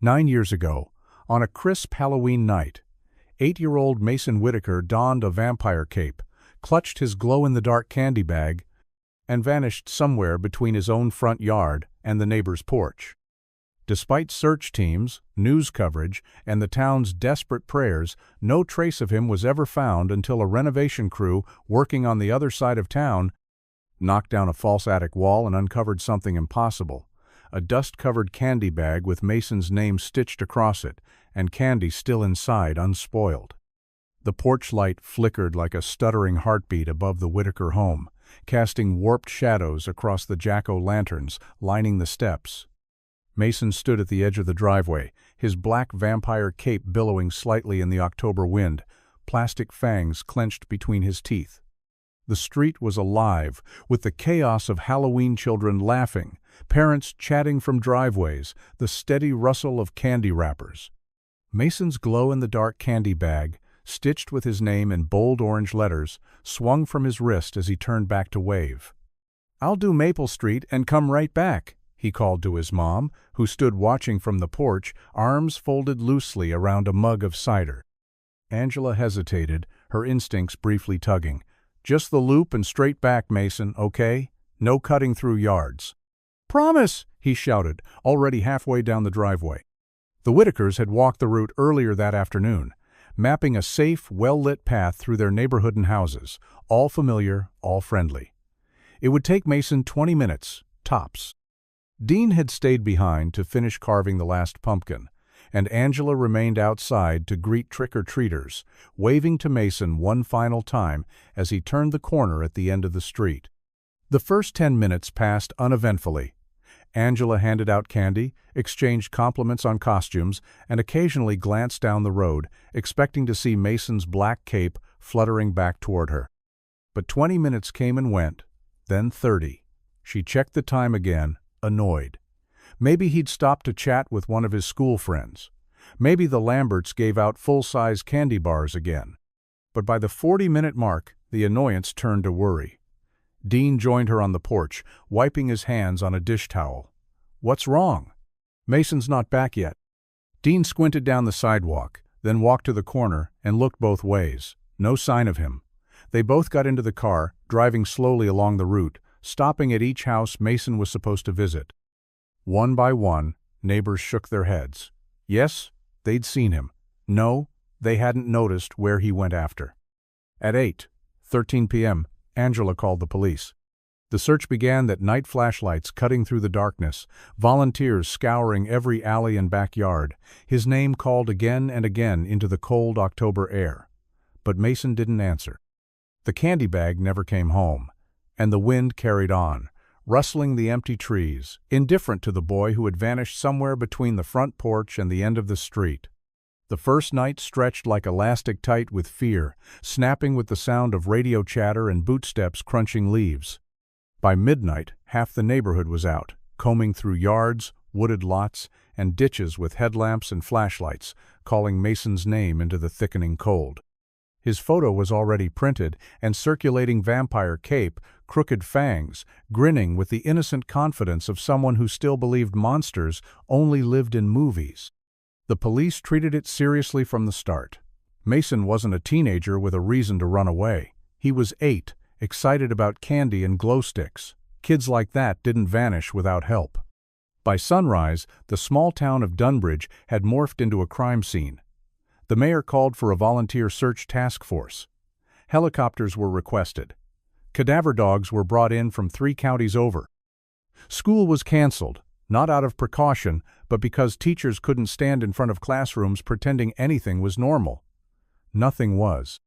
9 years ago, on a crisp Halloween night, 8-year-old Mason Whitaker donned a vampire cape, clutched his glow-in-the-dark candy bag, and vanished somewhere between his own front yard and the neighbor's porch. Despite search teams, news coverage, and the town's desperate prayers, no trace of him was ever found until a renovation crew working on the other side of town knocked down a false attic wall and uncovered something impossible: a dust-covered candy bag with Mason's name stitched across it, and candy still inside, unspoiled. The porch light flickered like a stuttering heartbeat above the Whitaker home, casting warped shadows across the jack-o'-lanterns lining the steps. Mason stood at the edge of the driveway, his black vampire cape billowing slightly in the October wind, plastic fangs clenched between his teeth. The street was alive with the chaos of Halloween children laughing, parents chatting from driveways, the steady rustle of candy wrappers. Mason's glow-in-the-dark candy bag, stitched with his name in bold orange letters, swung from his wrist as he turned back to wave. "I'll do Maple Street and come right back," he called to his mom, who stood watching from the porch, arms folded loosely around a mug of cider. Angela hesitated, her instincts briefly tugging. "Just the loop and straight back, Mason, okay? No cutting through yards." "Promise!" he shouted, already halfway down the driveway. The Whitakers had walked the route earlier that afternoon, mapping a safe, well-lit path through their neighborhood and houses, all familiar, all friendly. It would take Mason 20 minutes, tops. Dean had stayed behind to finish carving the last pumpkin, and Angela remained outside to greet trick-or-treaters, waving to Mason one final time as he turned the corner at the end of the street. The first 10 minutes passed uneventfully. Angela handed out candy, exchanged compliments on costumes, and occasionally glanced down the road, expecting to see Mason's black cape fluttering back toward her. But 20 minutes came and went, then 30. She checked the time again, annoyed. Maybe he'd stopped to chat with one of his school friends. Maybe the Lamberts gave out full-size candy bars again. But by the 40-minute mark, the annoyance turned to worry. Dean joined her on the porch, wiping his hands on a dish towel. "What's wrong?" "Mason's not back yet." Dean squinted down the sidewalk, then walked to the corner and looked both ways. No sign of him. They both got into the car, driving slowly along the route, stopping at each house Mason was supposed to visit. One by one, neighbors shook their heads. Yes, they'd seen him. No, they hadn't noticed where he went after. At 8:13 p.m., Angela called the police. The search began, that night flashlights cutting through the darkness, volunteers scouring every alley and backyard, his name called again and again into the cold October air. But Mason didn't answer. The candy bag never came home, and the wind carried on, rustling the empty trees, indifferent to the boy who had vanished somewhere between the front porch and the end of the street. The first night stretched like elastic tight with fear, snapping with the sound of radio chatter and bootsteps crunching leaves. By midnight, half the neighborhood was out, combing through yards, wooded lots, and ditches with headlamps and flashlights, calling Mason's name into the thickening cold. His photo was already printed, and circulating vampire cape, crooked fangs, grinning with the innocent confidence of someone who still believed monsters only lived in movies. The police treated it seriously from the start. Mason wasn't a teenager with a reason to run away. He was 8, excited about candy and glow sticks. Kids like that didn't vanish without help. By sunrise, the small town of Dunbridge had morphed into a crime scene. The mayor called for a volunteer search task force. Helicopters were requested. Cadaver dogs were brought in from 3 counties over. School was canceled, not out of precaution, but because teachers couldn't stand in front of classrooms pretending anything was normal. Nothing was.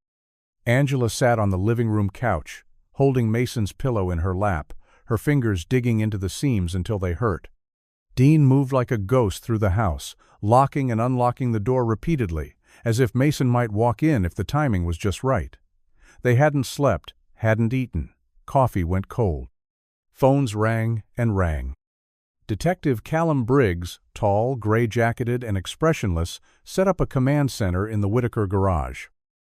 Angela sat on the living room couch, holding Mason's pillow in her lap, her fingers digging into the seams until they hurt. Dean moved like a ghost through the house, locking and unlocking the door repeatedly, as if Mason might walk in if the timing was just right. They hadn't slept, hadn't eaten. Coffee went cold. Phones rang and rang. Detective Callum Briggs, tall, gray-jacketed, and expressionless, set up a command center in the Whitaker garage.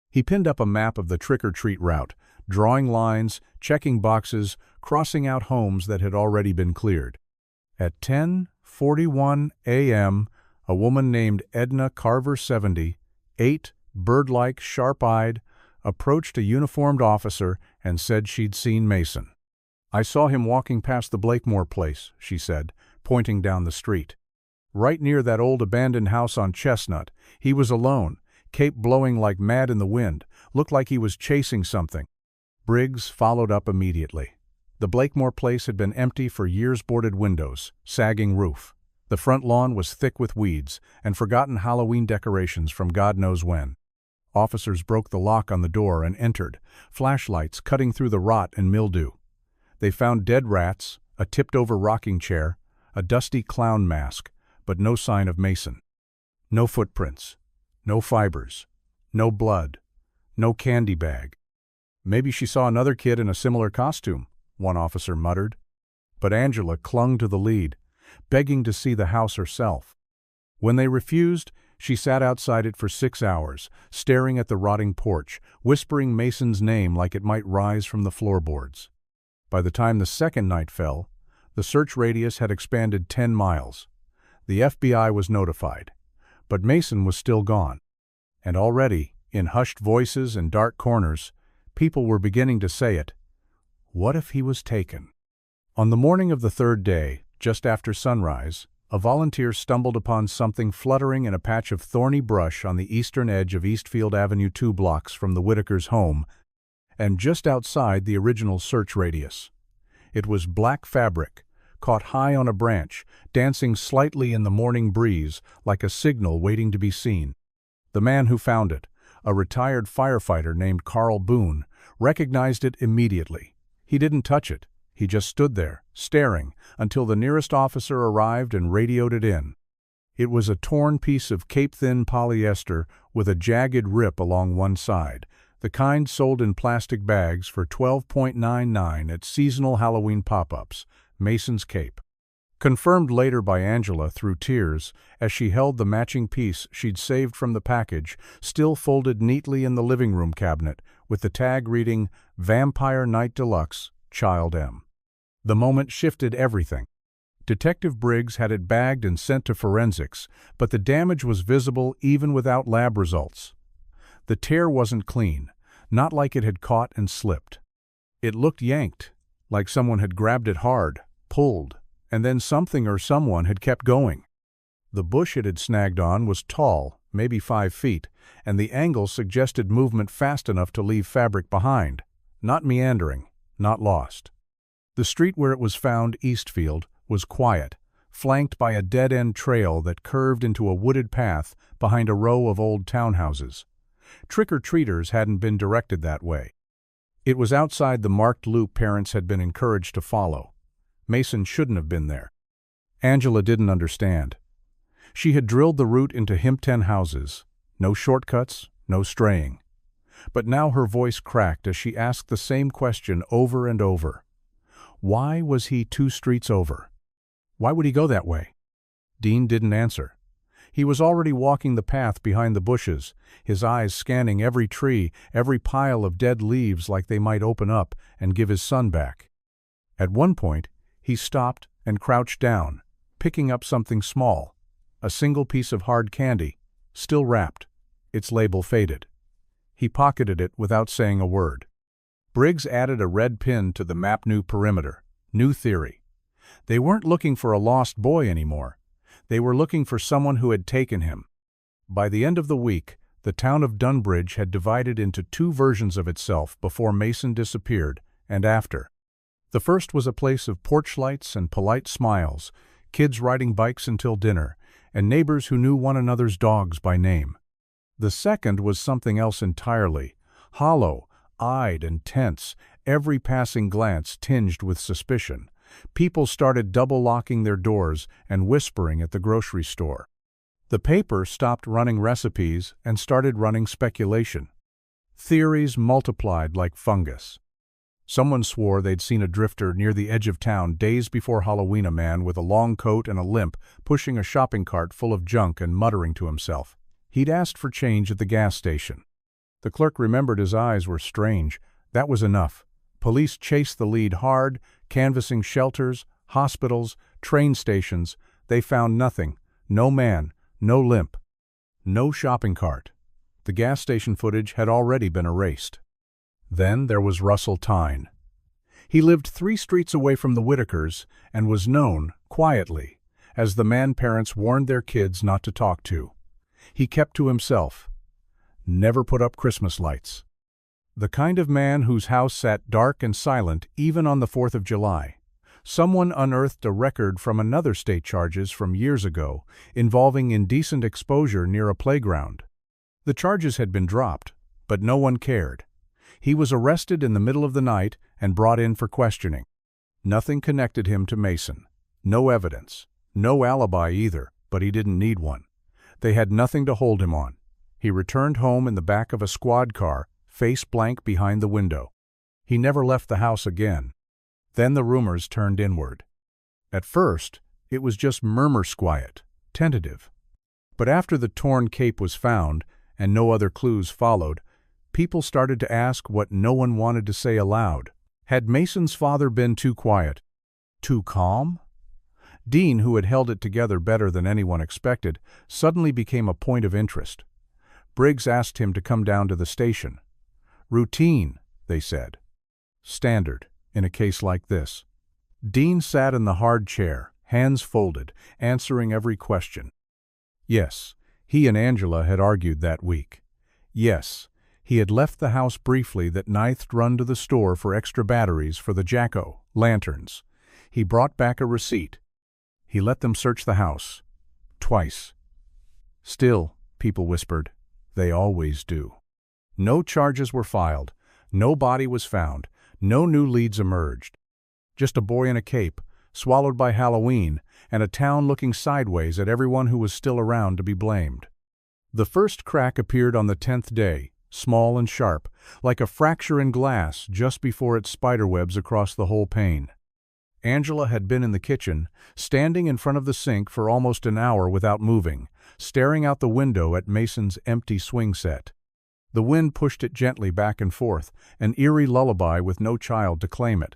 He pinned up a map of the trick-or-treat route, drawing lines, checking boxes, crossing out homes that had already been cleared. At 10:41 a.m., A woman named Edna Carver, 70, 8, bird-like, sharp-eyed, approached a uniformed officer and said she'd seen Mason. "I saw him walking past the Blakemore place," she said, pointing down the street. "Right near that old abandoned house on Chestnut. He was alone, cape blowing like mad in the wind, looked like he was chasing something." Briggs followed up immediately. The Blakemore place had been empty for years, boarded windows, sagging roof. The front lawn was thick with weeds and forgotten Halloween decorations from God knows when. Officers broke the lock on the door and entered, flashlights cutting through the rot and mildew. They found dead rats, a tipped-over rocking chair, a dusty clown mask, but no sign of Mason. No footprints, no fibers, no blood, no candy bag. "Maybe she saw another kid in a similar costume," one officer muttered. But Angela clung to the lead, begging to see the house herself. When they refused, she sat outside it for 6 hours, staring at the rotting porch, whispering Mason's name like it might rise from the floorboards. By the time the second night fell, the search radius had expanded 10 miles. The FBI was notified, but Mason was still gone. And already, in hushed voices and dark corners, people were beginning to say it. What if he was taken? On the morning of the third day, just after sunrise, a volunteer stumbled upon something fluttering in a patch of thorny brush on the eastern edge of Eastfield Avenue, 2 blocks from the Whitakers' home, and just outside the original search radius. It was black fabric, caught high on a branch, dancing slightly in the morning breeze like a signal waiting to be seen. The man who found it, a retired firefighter named Carl Boone, recognized it immediately. He didn't touch it. He just stood there, staring, until the nearest officer arrived and radioed it in. It was a torn piece of cape-thin polyester with a jagged rip along one side, the kind sold in plastic bags for $12.99 at seasonal Halloween pop-ups, Mason's cape. Confirmed later by Angela through tears as she held the matching piece she'd saved from the package, still folded neatly in the living room cabinet, with the tag reading, "Vampire Night Deluxe, Child M." The moment shifted everything. Detective Briggs had it bagged and sent to forensics, but the damage was visible even without lab results. The tear wasn't clean, not like it had caught and slipped. It looked yanked, like someone had grabbed it hard, pulled, and then something or someone had kept going. The bush it had snagged on was tall, maybe 5 feet, and the angle suggested movement fast enough to leave fabric behind, not meandering, not lost. The street where it was found, Eastfield, was quiet, flanked by a dead-end trail that curved into a wooded path behind a row of old townhouses. Trick-or-treaters hadn't been directed that way. It was outside the marked loop parents had been encouraged to follow. Mason shouldn't have been there. Angela didn't understand. She had drilled the route into Himpton houses. No shortcuts, no straying. But now her voice cracked as she asked the same question over and over. Why was he 2 streets over? Why would he go that way? Dean didn't answer. He was already walking the path behind the bushes, his eyes scanning every tree, every pile of dead leaves like they might open up and give his son back. At one point, he stopped and crouched down, picking up something small, a single piece of hard candy, still wrapped, its label faded. He pocketed it without saying a word. Briggs added a red pin to the map. New perimeter, new theory. They weren't looking for a lost boy anymore. They were looking for someone who had taken him. By the end of the week, the town of Dunbridge had divided into 2 versions of itself before Mason disappeared and after. The first was a place of porch lights and polite smiles, kids riding bikes until dinner, and neighbors who knew one another's dogs by name. The second was something else entirely, hollow, eyed and tense, every passing glance tinged with suspicion. People started double-locking their doors and whispering at the grocery store. The paper stopped running recipes and started running speculation. Theories multiplied like fungus. Someone swore they'd seen a drifter near the edge of town days before Halloween, a man with a long coat and a limp, pushing a shopping cart full of junk and muttering to himself. He'd asked for change at the gas station. The clerk remembered his eyes were strange. That was enough. Police chased the lead hard, canvassing shelters, hospitals, train stations. They found nothing. No man, no limp, no shopping cart. The gas station footage had already been erased. Then there was Russell Tyne. He lived 3 streets away from the Whitakers and was known, quietly, as the man parents warned their kids not to talk to. He kept to himself. Never put up Christmas lights. The kind of man whose house sat dark and silent even on the 4th of July. Someone unearthed a record from another state charges from years ago involving indecent exposure near a playground. The charges had been dropped, but no one cared. He was arrested in the middle of the night and brought in for questioning. Nothing connected him to Mason. No evidence. No alibi either, but he didn't need one. They had nothing to hold him on. He returned home in the back of a squad car, face blank behind the window. He never left the house again. Then the rumors turned inward. At first, it was just murmur-squiet, tentative. But after the torn cape was found, and no other clues followed, people started to ask what no one wanted to say aloud. Had Mason's father been too quiet? Too calm? Dean, who had held it together better than anyone expected, suddenly became a point of interest. Briggs asked him to come down to the station. Routine, they said. Standard, in a case like this. Dean sat in the hard chair, hands folded, answering every question. Yes, he and Angela had argued that week. Yes, he had left the house briefly that night to run to the store for extra batteries for the Jacko lanterns. He brought back a receipt. He let them search the house. Twice. Still, people whispered, they always do. No charges were filed. No body was found. No new leads emerged. Just a boy in a cape, swallowed by Halloween, and a town looking sideways at everyone who was still around to be blamed. The first crack appeared on the 10th day, small and sharp, like a fracture in glass just before it spiderwebs across the whole pane. Angela had been in the kitchen, standing in front of the sink for almost an hour without moving, staring out the window at Mason's empty swing set. The wind pushed it gently back and forth, an eerie lullaby with no child to claim it.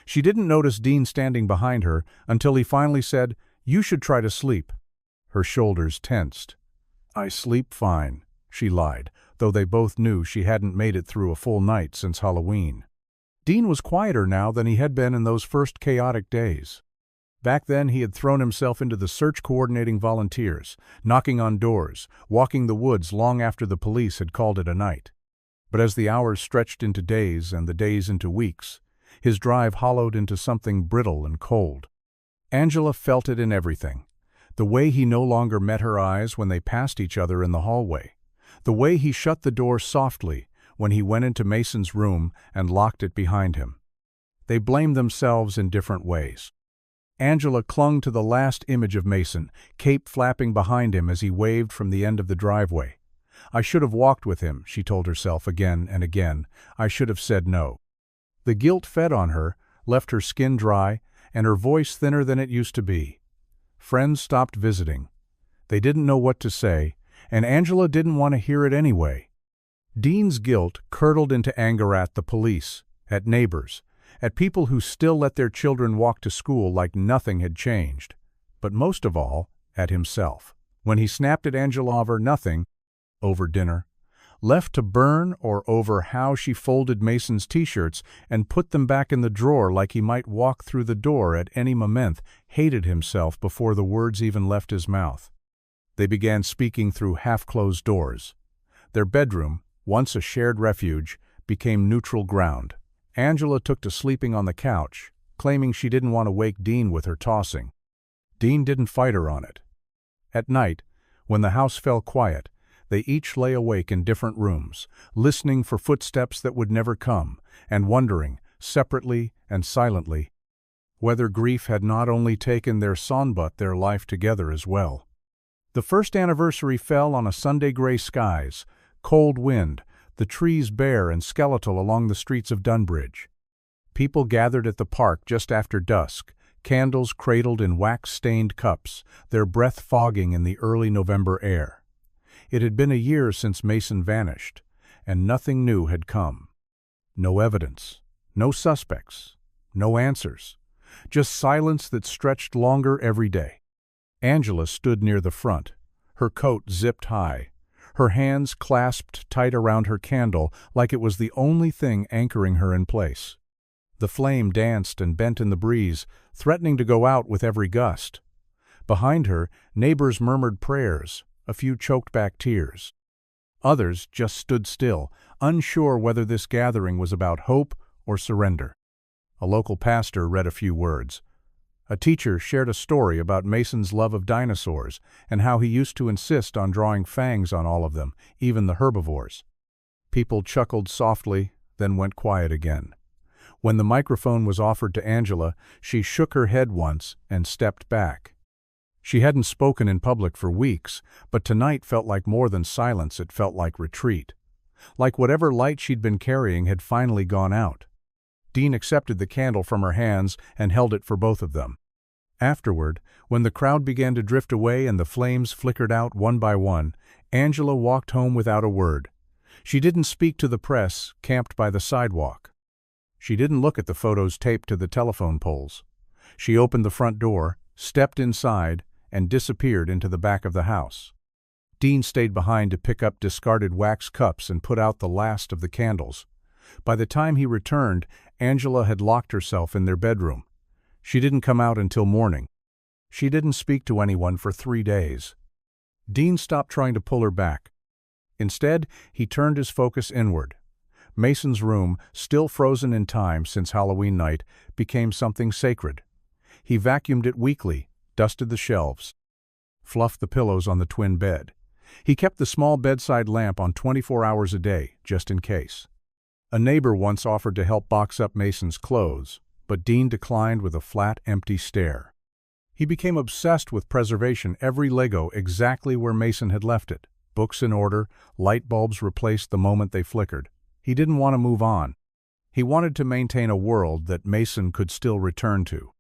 She didn't notice Dean standing behind her until he finally said, "You should try to sleep." Her shoulders tensed. "I sleep fine," she lied, though they both knew she hadn't made it through a full night since Halloween. Dean was quieter now than he had been in those first chaotic days. Back then he had thrown himself into the search coordinating volunteers, knocking on doors, walking the woods long after the police had called it a night. But as the hours stretched into days and the days into weeks, his drive hollowed into something brittle and cold. Angela felt it in everything. The way he no longer met her eyes when they passed each other in the hallway. The way he shut the door softly when he went into Mason's room and locked it behind him. They blamed themselves in different ways. Angela clung to the last image of Mason, cape flapping behind him as he waved from the end of the driveway. "I should have walked with him," she told herself again and again. "I should have said no." The guilt fed on her, left her skin dry, and her voice thinner than it used to be. Friends stopped visiting. They didn't know what to say, and Angela didn't want to hear it anyway. Dean's guilt curdled into anger at the police, at neighbors, at people who still let their children walk to school like nothing had changed, but most of all, at himself. When he snapped at Angela over nothing, over dinner, left to burn, or over how she folded Mason's t-shirts and put them back in the drawer like he might walk through the door at any moment, hated himself before the words even left his mouth. They began speaking through half-closed doors. Their bedroom, once a shared refuge, became neutral ground. Angela took to sleeping on the couch, claiming she didn't want to wake Dean with her tossing. Dean didn't fight her on it. At night, when the house fell quiet, they each lay awake in different rooms, listening for footsteps that would never come, and wondering, separately and silently, whether grief had not only taken their son but their life together as well. The first anniversary fell on a Sunday gray skies, cold wind, the trees bare and skeletal along the streets of Dunbridge. People gathered at the park just after dusk, candles cradled in wax-stained cups, their breath fogging in the early November air. It had been a year since Mason vanished, and nothing new had come. No evidence, no suspects, no answers, just silence that stretched longer every day. Angela stood near the front, her coat zipped high, her hands clasped tight around her candle like it was the only thing anchoring her in place. The flame danced and bent in the breeze, threatening to go out with every gust. Behind her, neighbors murmured prayers, a few choked back tears. Others just stood still, unsure whether this gathering was about hope or surrender. A local pastor read a few words. A teacher shared a story about Mason's love of dinosaurs and how he used to insist on drawing fangs on all of them, even the herbivores. People chuckled softly, then went quiet again. When the microphone was offered to Angela, she shook her head once and stepped back. She hadn't spoken in public for weeks, but tonight felt like more than silence. It felt like retreat. Like whatever light she'd been carrying had finally gone out. Dean accepted the candle from her hands and held it for both of them. Afterward, when the crowd began to drift away and the flames flickered out one by one, Angela walked home without a word. She didn't speak to the press, camped by the sidewalk. She didn't look at the photos taped to the telephone poles. She opened the front door, stepped inside, and disappeared into the back of the house. Dean stayed behind to pick up discarded wax cups and put out the last of the candles. By the time he returned, Angela had locked herself in their bedroom. She didn't come out until morning. She didn't speak to anyone for 3 days. Dean stopped trying to pull her back. Instead, he turned his focus inward. Mason's room, still frozen in time since Halloween night, became something sacred. He vacuumed it weekly, dusted the shelves, fluffed the pillows on the twin bed. He kept the small bedside lamp on 24 hours a day, just in case. A neighbor once offered to help box up Mason's clothes, but Dean declined with a flat, empty stare. He became obsessed with preservation, every Lego exactly where Mason had left it. Books in order, light bulbs replaced the moment they flickered. He didn't want to move on. He wanted to maintain a world that Mason could still return to,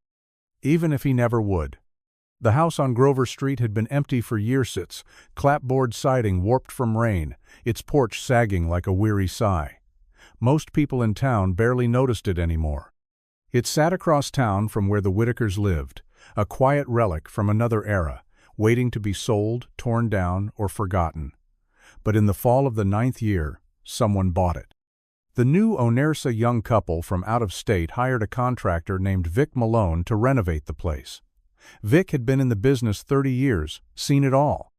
even if he never would. The house on Grover Street had been empty for years, its clapboard siding warped from rain, its porch sagging like a weary sigh. Most people in town barely noticed it anymore. It sat across town from where the Whitakers lived, a quiet relic from another era, waiting to be sold, torn down, or forgotten. But in the fall of the 9th year, someone bought it. The new Onersa young couple from out of state hired a contractor named Vic Malone to renovate the place. Vic had been in the business 30 years, seen it all.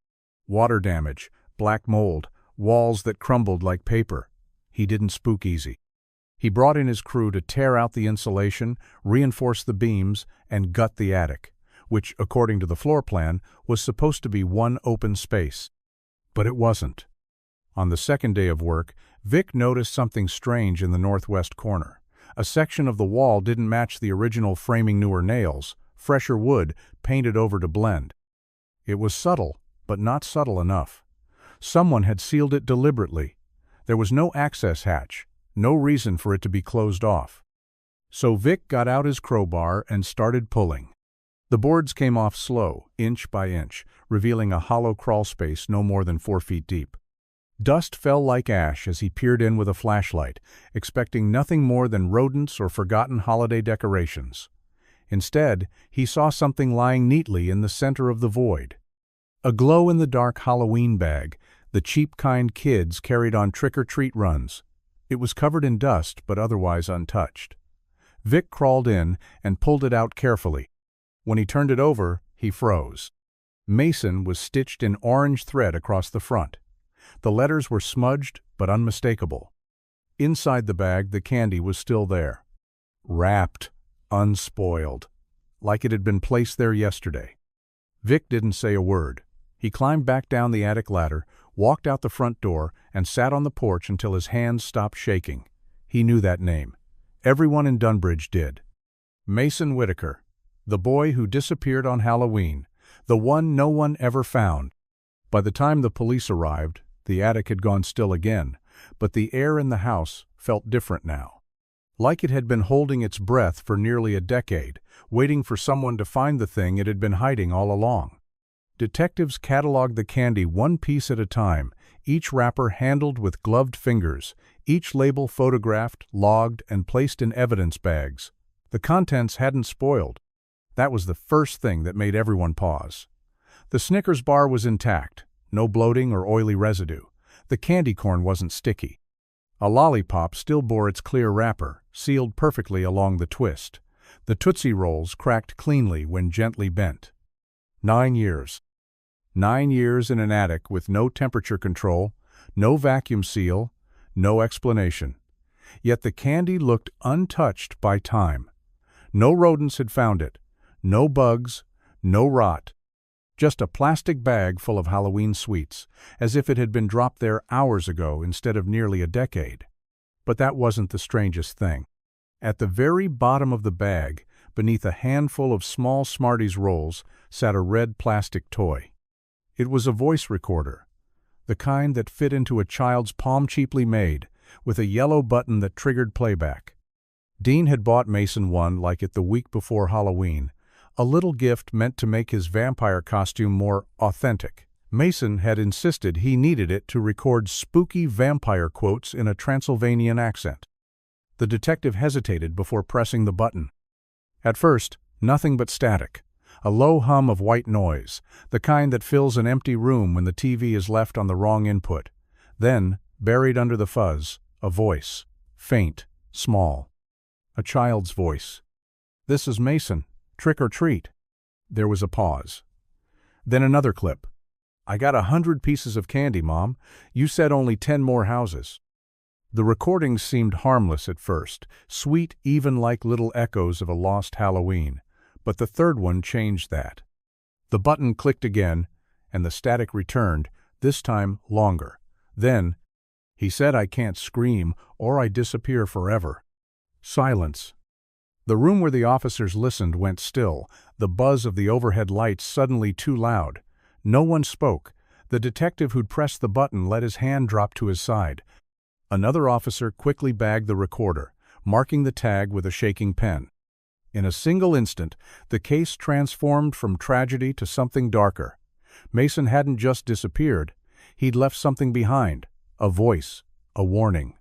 Water damage, black mold, walls that crumbled like paper. He didn't spook easy. He brought in his crew to tear out the insulation, reinforce the beams, and gut the attic, which, according to the floor plan, was supposed to be one open space. But it wasn't. On the second day of work, Vic noticed something strange in the northwest corner. A section of the wall didn't match the original framing, newer nails, fresher wood, painted over to blend. It was subtle, but not subtle enough. Someone had sealed it deliberately. There was no access hatch, no reason for it to be closed off. So Vic got out his crowbar and started pulling. The boards came off slow, inch by inch, revealing a hollow crawl space no more than 4 feet deep. Dust fell like ash as he peered in with a flashlight, expecting nothing more than rodents or forgotten holiday decorations. Instead, he saw something lying neatly in the center of the void. A glow-in-the-dark Halloween bag, the cheap kind kids carried on trick-or-treat runs. It was covered in dust, but otherwise untouched. Vic crawled in and pulled it out carefully. When he turned it over, he froze. Mason was stitched in orange thread across the front. The letters were smudged but unmistakable. Inside the bag, the candy was still there. Wrapped, unspoiled, like it had been placed there yesterday. Vic didn't say a word. He climbed back down the attic ladder, walked out the front door, and sat on the porch until his hands stopped shaking. He knew that name. Everyone in Dunbridge did. Mason Whitaker, the boy who disappeared on Halloween, the one no one ever found. By the time the police arrived, the attic had gone still again, but the air in the house felt different now. Like it had been holding its breath for nearly a decade, waiting for someone to find the thing it had been hiding all along. Detectives cataloged the candy one piece at a time, each wrapper handled with gloved fingers, each label photographed, logged, and placed in evidence bags. The contents hadn't spoiled. That was the first thing that made everyone pause. The Snickers bar was intact, no bloating or oily residue. The candy corn wasn't sticky. A lollipop still bore its clear wrapper, sealed perfectly along the twist. The Tootsie Rolls cracked cleanly when gently bent. 9 years. 9 years in an attic with no temperature control, no vacuum seal, no explanation. Yet the candy looked untouched by time. No rodents had found it, no bugs, no rot. Just a plastic bag full of Halloween sweets, as if it had been dropped there hours ago instead of nearly a decade. But that wasn't the strangest thing. At the very bottom of the bag, beneath a handful of small Smarties rolls, sat a red plastic toy. It was a voice recorder, the kind that fit into a child's palm, cheaply made, with a yellow button that triggered playback. Dean had bought Mason one like it the week before Halloween, a little gift meant to make his vampire costume more authentic. Mason had insisted he needed it to record spooky vampire quotes in a Transylvanian accent. The detective hesitated before pressing the button. At first, nothing but static, a low hum of white noise, the kind that fills an empty room when the TV is left on the wrong input. Then, buried under the fuzz, a voice, faint, small. A child's voice. "This is Mason. Trick or treat." There was a pause. Then another clip. "I got 100 pieces of candy, Mom. You said only 10 more houses." The recordings seemed harmless at first, sweet even like little echoes of a lost Halloween. But the third one changed that. The button clicked again, and the static returned, this time longer. Then, "He said I can't scream or I disappear forever." Silence. The room where the officers listened went still, the buzz of the overhead lights suddenly too loud. No one spoke. The detective who'd pressed the button let his hand drop to his side. Another officer quickly bagged the recorder, marking the tag with a shaking pen. In a single instant, the case transformed from tragedy to something darker. Mason hadn't just disappeared. He'd left something behind, a voice, a warning.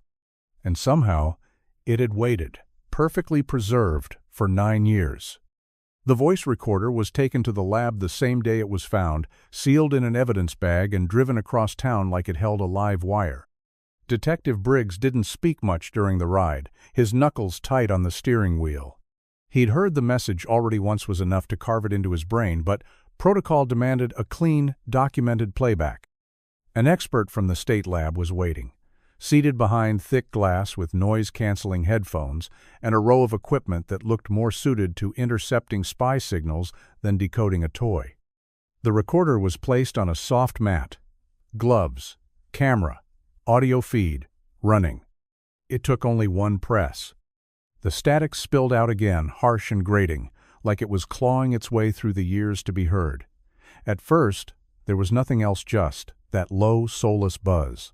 And somehow, it had waited, perfectly preserved, for 9 years. The voice recorder was taken to the lab the same day it was found, sealed in an evidence bag and driven across town like it held a live wire. Detective Briggs didn't speak much during the ride, his knuckles tight on the steering wheel. He'd heard the message already once was enough to carve it into his brain, but protocol demanded a clean, documented playback. An expert from the state lab was waiting, seated behind thick glass with noise-canceling headphones and a row of equipment that looked more suited to intercepting spy signals than decoding a toy. The recorder was placed on a soft mat. Gloves, camera, audio feed, running. It took only one press. The static spilled out again, harsh and grating, like it was clawing its way through the years to be heard. At first, there was nothing else, just that low, soulless buzz.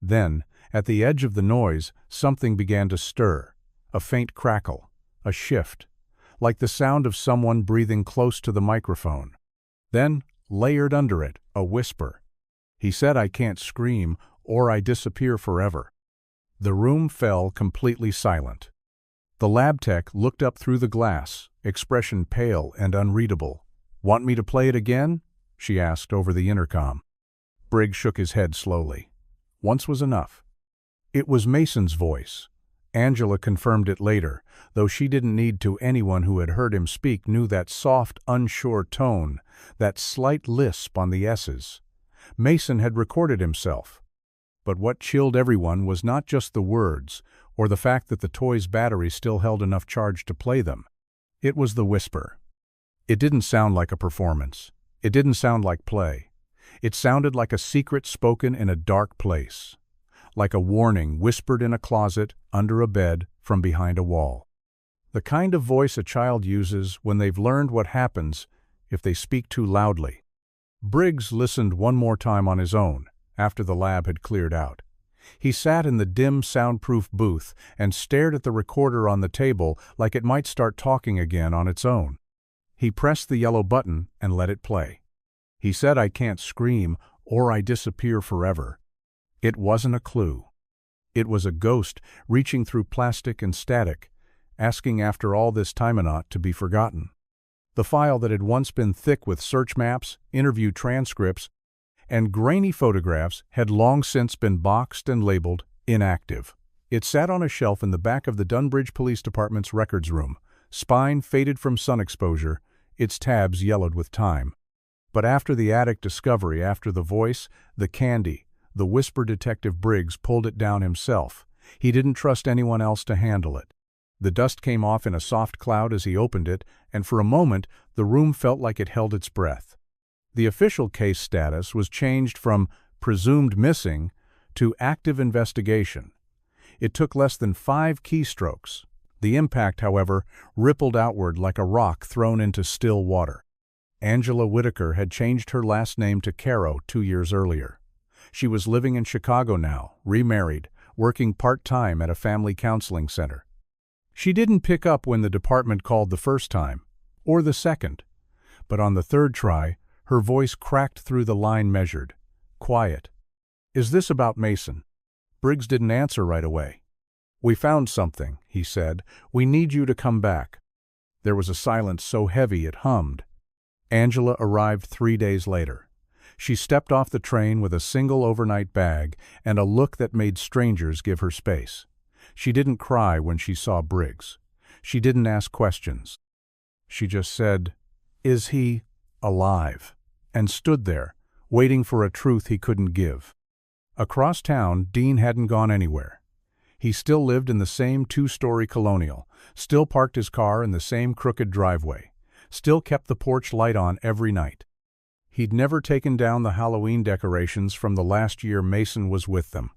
Then, at the edge of the noise, something began to stir, a faint crackle, a shift, like the sound of someone breathing close to the microphone. Then, layered under it, a whisper. "He said I can't scream, or I disappear forever." The room fell completely silent. The lab tech looked up through the glass, expression pale and unreadable. "Want me to play it again?" she asked over the intercom. Briggs shook his head slowly. Once was enough. It was Mason's voice. Angela confirmed it later, though she didn't need to. Anyone who had heard him speak knew that soft, unsure tone, that slight lisp on the S's. Mason had recorded himself. But what chilled everyone was not just the words, or the fact that the toy's battery still held enough charge to play them. It was the whisper. It didn't sound like a performance. It didn't sound like play. It sounded like a secret spoken in a dark place, like a warning whispered in a closet, under a bed, from behind a wall. The kind of voice a child uses when they've learned what happens if they speak too loudly. Briggs listened one more time on his own, after the lab had cleared out. He sat in the dim, soundproof booth and stared at the recorder on the table like it might start talking again on its own. He pressed the yellow button and let it play. "He said I can't scream or I disappear forever." It wasn't a clue. It was a ghost reaching through plastic and static, asking after all this time not to be forgotten. The file that had once been thick with search maps, interview transcripts, and grainy photographs had long since been boxed and labeled inactive. It sat on a shelf in the back of the Dunbridge Police Department's records room, spine faded from sun exposure, its tabs yellowed with time. But after the attic discovery, after the voice, the candy, the whisper, Detective Briggs pulled it down himself. He didn't trust anyone else to handle it. The dust came off in a soft cloud as he opened it, and for a moment the room felt like it held its breath. The official case status was changed from presumed missing to active investigation. It took less than 5 keystrokes. The impact, however, rippled outward like a rock thrown into still water. Angela Whitaker had changed her last name to Caro 2 years earlier. She was living in Chicago now, remarried, working part-time at a family counseling center. She didn't pick up when the department called the first time, or the second, but on the third try, her voice cracked through the line measured. Quiet. "Is this about Mason?" Briggs didn't answer right away. "We found something," he said. "We need you to come back." There was a silence so heavy it hummed. Angela arrived 3 days later. She stepped off the train with a single overnight bag and a look that made strangers give her space. She didn't cry when she saw Briggs. She didn't ask questions. She just said, "Is he alive?" and stood there, waiting for a truth he couldn't give. Across town, Dean hadn't gone anywhere. He still lived in the same 2-story colonial, still parked his car in the same crooked driveway, still kept the porch light on every night. He'd never taken down the Halloween decorations from the last year Mason was with them.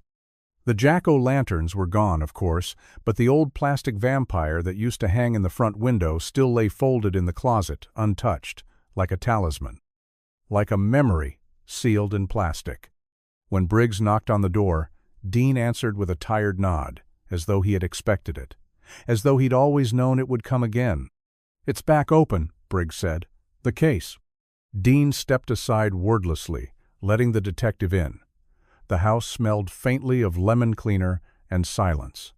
The jack-o'-lanterns were gone, of course, but the old plastic vampire that used to hang in the front window still lay folded in the closet, untouched, like a talisman. Like a memory, sealed in plastic. When Briggs knocked on the door, Dean answered with a tired nod, as though he had expected it, as though he'd always known it would come again. "It's back open," Briggs said. "The case." Dean stepped aside wordlessly, letting the detective in. The house smelled faintly of lemon cleaner and silence.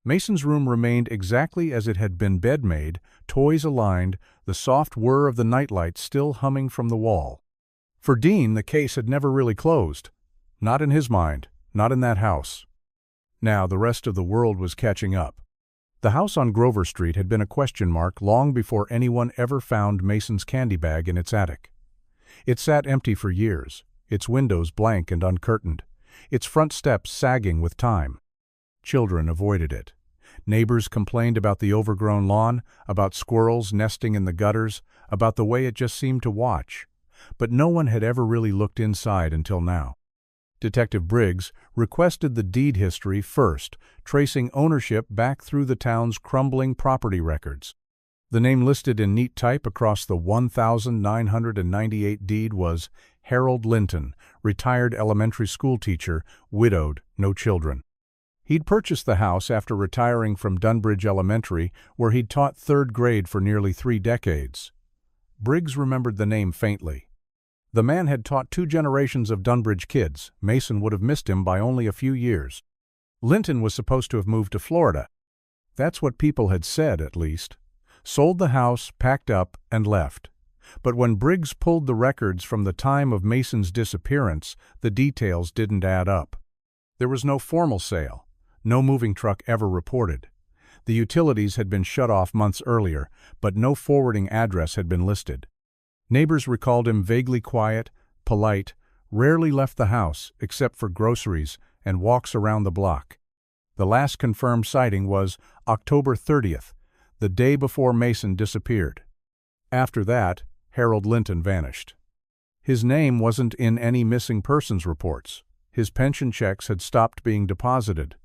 Mason's room remained exactly as it had been bed-made, toys aligned, the soft whir of the nightlight still humming from the wall. For Dean, the case had never really closed. Not in his mind, not in that house. Now the rest of the world was catching up. The house on Grover Street had been a question mark long before anyone ever found Mason's candy bag in its attic. It sat empty for years, its windows blank and uncurtained, its front steps sagging with time. Children avoided it. Neighbors complained about the overgrown lawn, about squirrels nesting in the gutters, about the way it just seemed to watch. But no one had ever really looked inside until now. Detective Briggs requested the deed history first, tracing ownership back through the town's crumbling property records. The name listed in neat type across the 1,998 deed was Harold Linton, retired elementary school teacher, widowed, no children. He'd purchased the house after retiring from Dunbridge Elementary, where he'd taught 3rd grade for nearly 3 decades. Briggs remembered the name faintly. The man had taught 2 generations of Dunbridge kids. Mason would have missed him by only a few years. Linton was supposed to have moved to Florida. That's what people had said, at least. Sold the house, packed up, and left. But when Briggs pulled the records from the time of Mason's disappearance, the details didn't add up. There was no formal sale. No moving truck ever reported. The utilities had been shut off months earlier, but no forwarding address had been listed. Neighbors recalled him vaguely quiet, polite, rarely left the house except for groceries and walks around the block. The last confirmed sighting was October 30th, the day before Mason disappeared. After that, Harold Linton vanished. His name wasn't in any missing persons reports. His pension checks had stopped being deposited.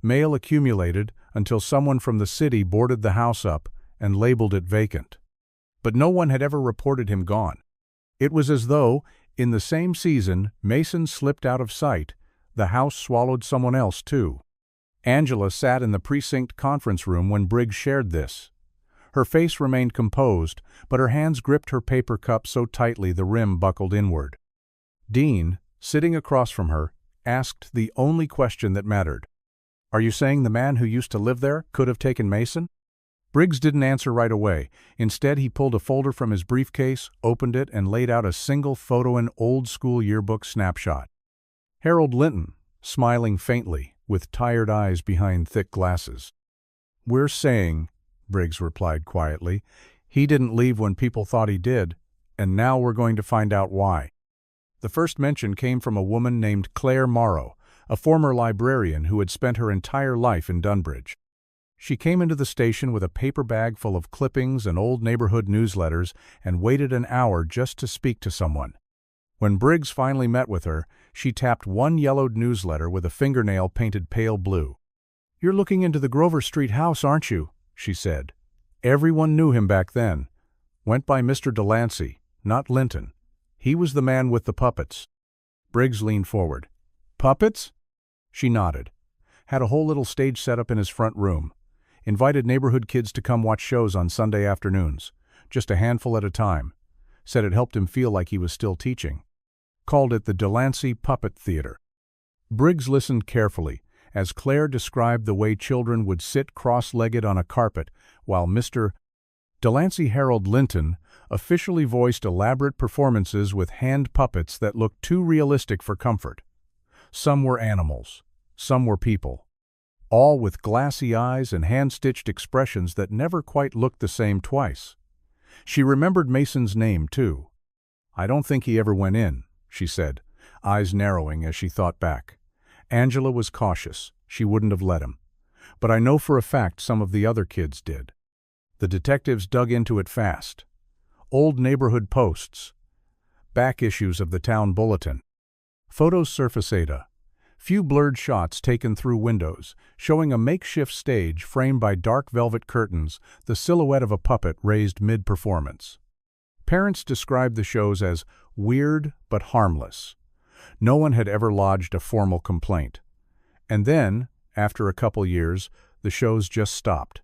Mail accumulated until someone from the city boarded the house up and labeled it vacant. But no one had ever reported him gone. It was as though, in the same season Mason slipped out of sight, the house swallowed someone else too. Angela sat in the precinct conference room when Briggs shared this. Her face remained composed, but her hands gripped her paper cup so tightly the rim buckled inward. Dean, sitting across from her, asked the only question that mattered. "Are you saying the man who used to live there could have taken Mason?" Briggs didn't answer right away. Instead, he pulled a folder from his briefcase, opened it, and laid out a single photo, an old-school yearbook snapshot. Harold Linton, smiling faintly, with tired eyes behind thick glasses. "We're saying," Briggs replied quietly, "he didn't leave when people thought he did, and now we're going to find out why." The first mention came from a woman named Claire Morrow, a former librarian who had spent her entire life in Dunbridge. She came into the station with a paper bag full of clippings and old neighborhood newsletters and waited an hour just to speak to someone. When Briggs finally met with her, she tapped one yellowed newsletter with a fingernail painted pale blue. "You're looking into the Grover Street house, aren't you?" she said. Everyone knew him back then. Went by Mr. Delancey, not Linton. He was the man with the puppets. Briggs leaned forward. "Puppets?" She nodded. Had a whole little stage set up in his front room. Invited neighborhood kids to come watch shows on Sunday afternoons, just a handful at a time. Said it helped him feel like he was still teaching. Called it the Delancey Puppet Theater. Briggs listened carefully as Claire described the way children would sit cross-legged on a carpet while Mr. Delancey Harold Linton officially voiced elaborate performances with hand puppets that looked too realistic for comfort. Some were animals, some were people. All with glassy eyes and hand-stitched expressions that never quite looked the same twice. She remembered Mason's name, too. "I don't think he ever went in," she said, eyes narrowing as she thought back. Angela was cautious. She wouldn't have let him. But I know for a fact some of the other kids did. The detectives dug into it fast. Old neighborhood posts. Back issues of the town bulletin. Photos surface data. Few blurred shots taken through windows, showing a makeshift stage framed by dark velvet curtains, the silhouette of a puppet raised mid-performance. Parents described the shows as weird but harmless. No one had ever lodged a formal complaint. And then, after a couple years, the shows just stopped.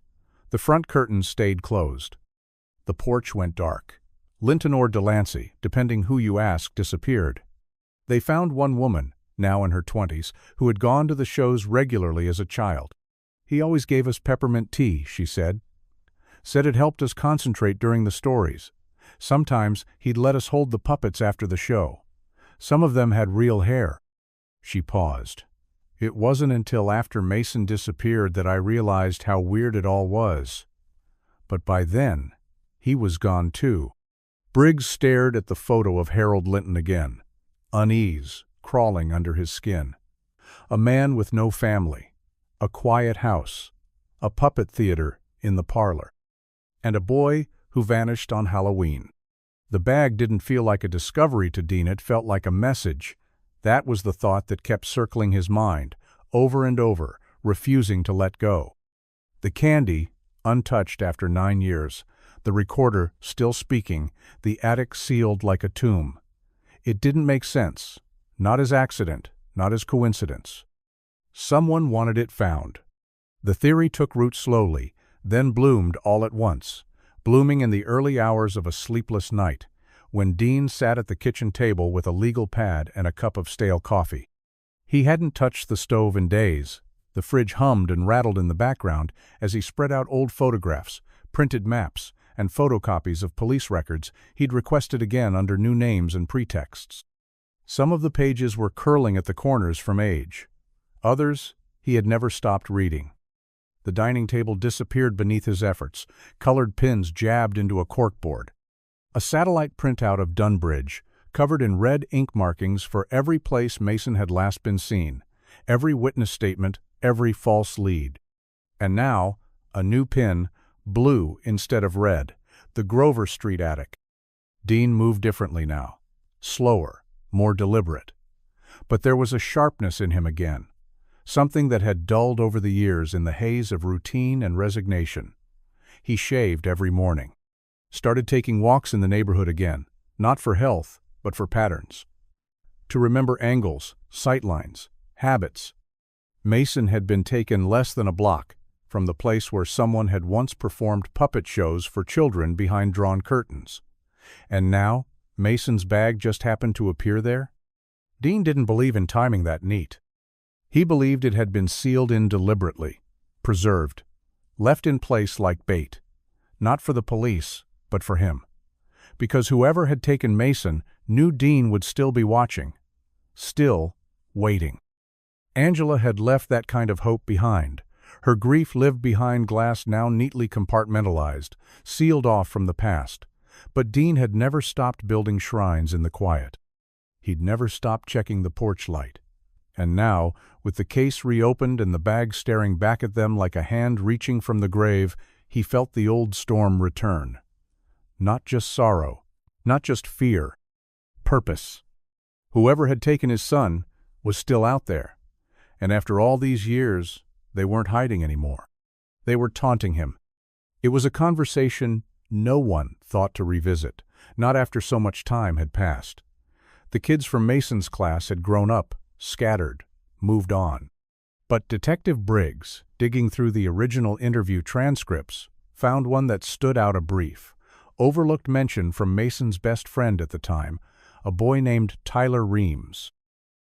The front curtains stayed closed. The porch went dark. Linton or Delancey, depending who you asked, disappeared. They found one woman, now in her 20s, who had gone to the shows regularly as a child. "He always gave us peppermint tea," she said. "Said it helped us concentrate during the stories. Sometimes he'd let us hold the puppets after the show. Some of them had real hair." She paused. "It wasn't until after Mason disappeared that I realized how weird it all was. But by then, he was gone too." Briggs stared at the photo of Harold Linton again. Unease crawling under his skin. A man with no family, a quiet house, a puppet theater in the parlor, and a boy who vanished on Halloween. The bag didn't feel like a discovery to Dean, it felt like a message. That was the thought that kept circling his mind, over and over, refusing to let go. The candy, untouched after 9 years, the recorder still speaking, the attic sealed like a tomb. It didn't make sense. Not as accident, not as coincidence. Someone wanted it found. The theory took root slowly, then bloomed all at once, blooming in the early hours of a sleepless night, when Dean sat at the kitchen table with a legal pad and a cup of stale coffee. He hadn't touched the stove in days. The fridge hummed and rattled in the background as he spread out old photographs, printed maps, and photocopies of police records he'd requested again under new names and pretexts. Some of the pages were curling at the corners from age. Others he had never stopped reading. The dining table disappeared beneath his efforts, colored pins jabbed into a corkboard. A satellite printout of Dunbridge, covered in red ink markings for every place Mason had last been seen, every witness statement, every false lead. And now, a new pin, blue instead of red, the Grover Street attic. Dean moved differently now, slower, more deliberate. But there was a sharpness in him again, something that had dulled over the years in the haze of routine and resignation. He shaved every morning. Started taking walks in the neighborhood again, not for health, but for patterns. To remember angles, sightlines, habits. Mason had been taken less than a block from the place where someone had once performed puppet shows for children behind drawn curtains. And now, Mason's bag just happened to appear there? Dean didn't believe in timing that neat. He believed it had been sealed in deliberately, preserved, left in place like bait. Not for the police, but for him. Because whoever had taken Mason knew Dean would still be watching. Still waiting. Angela had left that kind of hope behind. Her grief lived behind glass now neatly compartmentalized, sealed off from the past. But Dean had never stopped building shrines in the quiet. He'd never stopped checking the porch light. And now, with the case reopened and the bag staring back at them like a hand reaching from the grave, he felt the old storm return. Not just sorrow, not just fear, purpose. Whoever had taken his son was still out there. And after all these years, they weren't hiding anymore. They were taunting him. It was a conversation no one thought to revisit, not after so much time had passed. The kids from Mason's class had grown up, scattered, moved on. But Detective Briggs, digging through the original interview transcripts, found one that stood out a brief, overlooked mention from Mason's best friend at the time, a boy named Tyler Reams.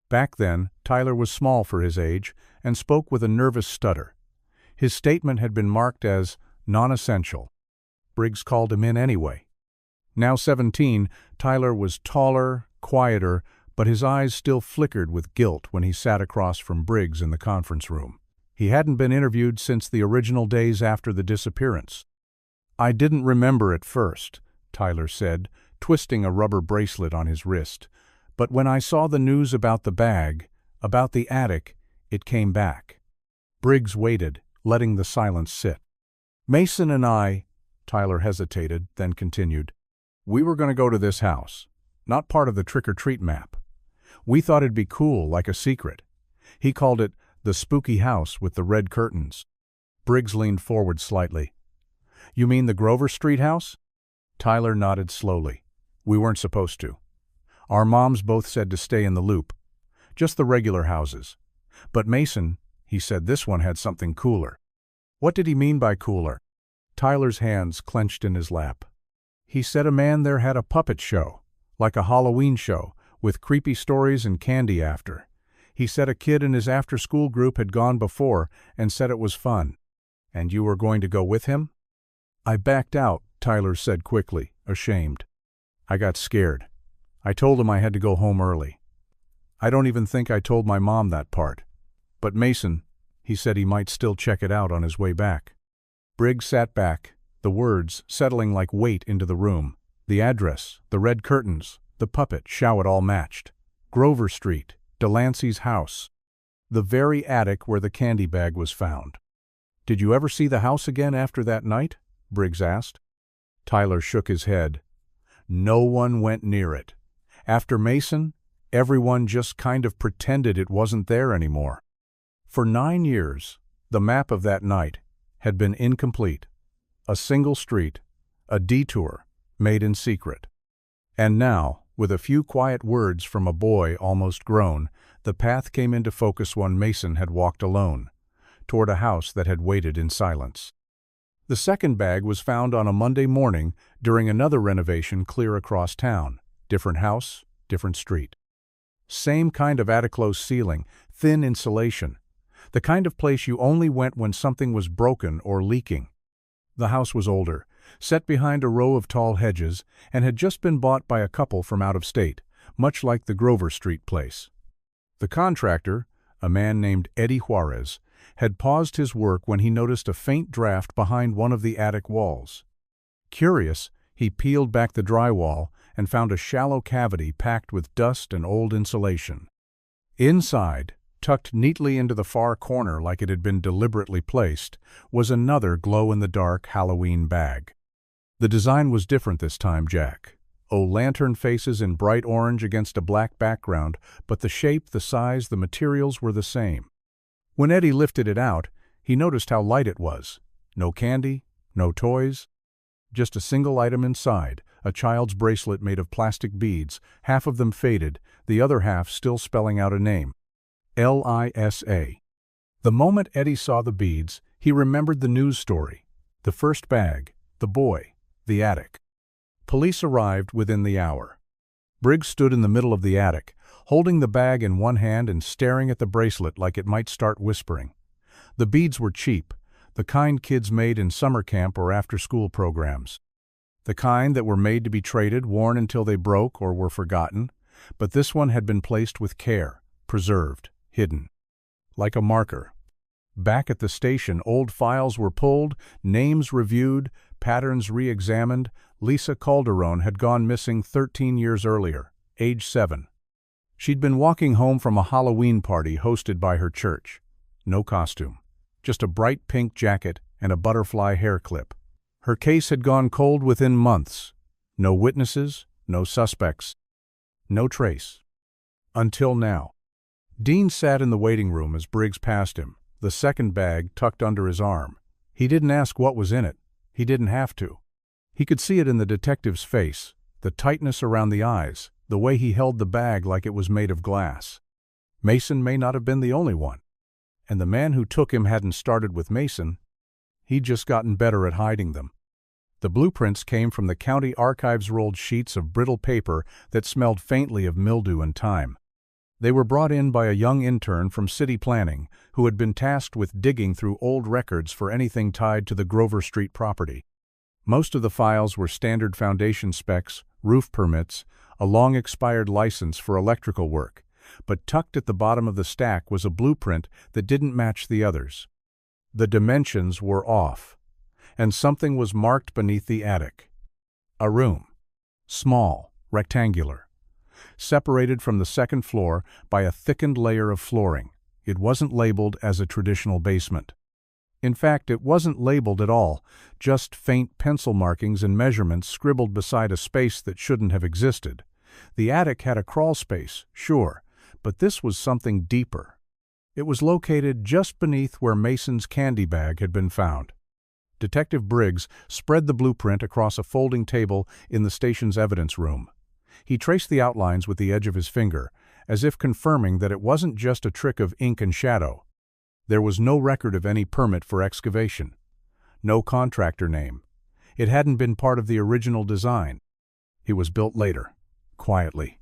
Back then, Tyler was small for his age and spoke with a nervous stutter. His statement had been marked as non-essential. Briggs called him in anyway. Now 17, Tyler was taller, quieter, but his eyes still flickered with guilt when he sat across from Briggs in the conference room. He hadn't been interviewed since the original days after the disappearance. "I didn't remember at first," Tyler said, twisting a rubber bracelet on his wrist. "But when I saw the news about the bag, about the attic, it came back." Briggs waited, letting the silence sit. "Mason and I," Tyler hesitated, then continued, "we were going to go to this house, not part of the trick-or-treat map. We thought it'd be cool, like a secret. He called it the spooky house with the red curtains." Briggs leaned forward slightly. "You mean the Grover Street house?" Tyler nodded slowly. "We weren't supposed to. Our moms both said to stay in the loop. Just the regular houses. But Mason, he said this one had something cooler." "What did he mean by cooler?" Tyler's hands clenched in his lap. "He said a man there had a puppet show, like a Halloween show, with creepy stories and candy after. He said a kid in his after-school group had gone before and said it was fun. And you were going to go with him?" "I backed out," Tyler said quickly, ashamed. "I got scared. I told him I had to go home early. I don't even think I told my mom that part. But Mason, he said he might still check it out on his way back." Briggs sat back, the words settling like weight into the room. The address, the red curtains, the puppet show, it all matched. Grover Street, Delancey's house. The very attic where the candy bag was found. "Did you ever see the house again after that night?" Briggs asked. Tyler shook his head. "No one went near it. After Mason, everyone just kind of pretended it wasn't there anymore. For 9 years, the map of that night had been incomplete. A single street, a detour, made in secret. And now, with a few quiet words from a boy almost grown, the path came into focus one Mason had walked alone, toward a house that had waited in silence. The second bag was found on a Monday morning during another renovation clear across town. Different house, different street. Same kind of attic-close ceiling, thin insulation. The kind of place you only went when something was broken or leaking. The house was older, set behind a row of tall hedges, and had just been bought by a couple from out of state, much like the Grover Street place. The contractor, a man named Eddie Juarez, had paused his work when he noticed a faint draft behind one of the attic walls. Curious, he peeled back the drywall and found a shallow cavity packed with dust and old insulation. Inside, tucked neatly into the far corner like it had been deliberately placed, was another glow-in-the-dark Halloween bag. The design was different this time, Jack. Lantern faces in bright orange against a black background, but the shape, the size, the materials were the same. When Eddie lifted it out, he noticed how light it was. No candy, no toys. Just a single item inside, a child's bracelet made of plastic beads, half of them faded, the other half still spelling out a name. Lisa. The moment Eddie saw the beads, he remembered the news story. The first bag, the boy, the attic. Police arrived within the hour. Briggs stood in the middle of the attic, holding the bag in one hand and staring at the bracelet like it might start whispering. The beads were cheap, The kind kids made in summer camp or after-school programs. The kind that were made to be traded, worn until they broke or were forgotten, but this one had been placed with care, preserved, hidden. Like a marker. Back at the station, old files were pulled, names reviewed, patterns re-examined. Lisa Calderon had gone missing 13 years earlier, age 7. She'd been walking home from a Halloween party hosted by her church. No costume, just a bright pink jacket and a butterfly hair clip. Her case had gone cold within months. No witnesses, no suspects, no trace. Until now. Dean sat in the waiting room as Briggs passed him, the second bag tucked under his arm. He didn't ask what was in it. He didn't have to. He could see it in the detective's face, the tightness around the eyes, the way he held the bag like it was made of glass. Mason may not have been the only one. And the man who took him hadn't started with Mason. He'd just gotten better at hiding them. The blueprints came from the county archives, rolled sheets of brittle paper that smelled faintly of mildew and time. They were brought in by a young intern from city planning who had been tasked with digging through old records for anything tied to the Grover Street property. Most of the files were standard foundation specs, roof permits, a long-expired license for electrical work, but tucked at the bottom of the stack was a blueprint that didn't match the others. The dimensions were off, and something was marked beneath the attic. A room. Small, rectangular. Separated from the second floor by a thickened layer of flooring. It wasn't labeled as a traditional basement. In fact, it wasn't labeled at all, just faint pencil markings and measurements scribbled beside a space that shouldn't have existed. The attic had a crawl space, sure, but this was something deeper. It was located just beneath where Mason's candy bag had been found. Detective Briggs spread the blueprint across a folding table in the station's evidence room. He traced the outlines with the edge of his finger, as if confirming that it wasn't just a trick of ink and shadow. There was no record of any permit for excavation. No contractor name. It hadn't been part of the original design. It was built later, quietly.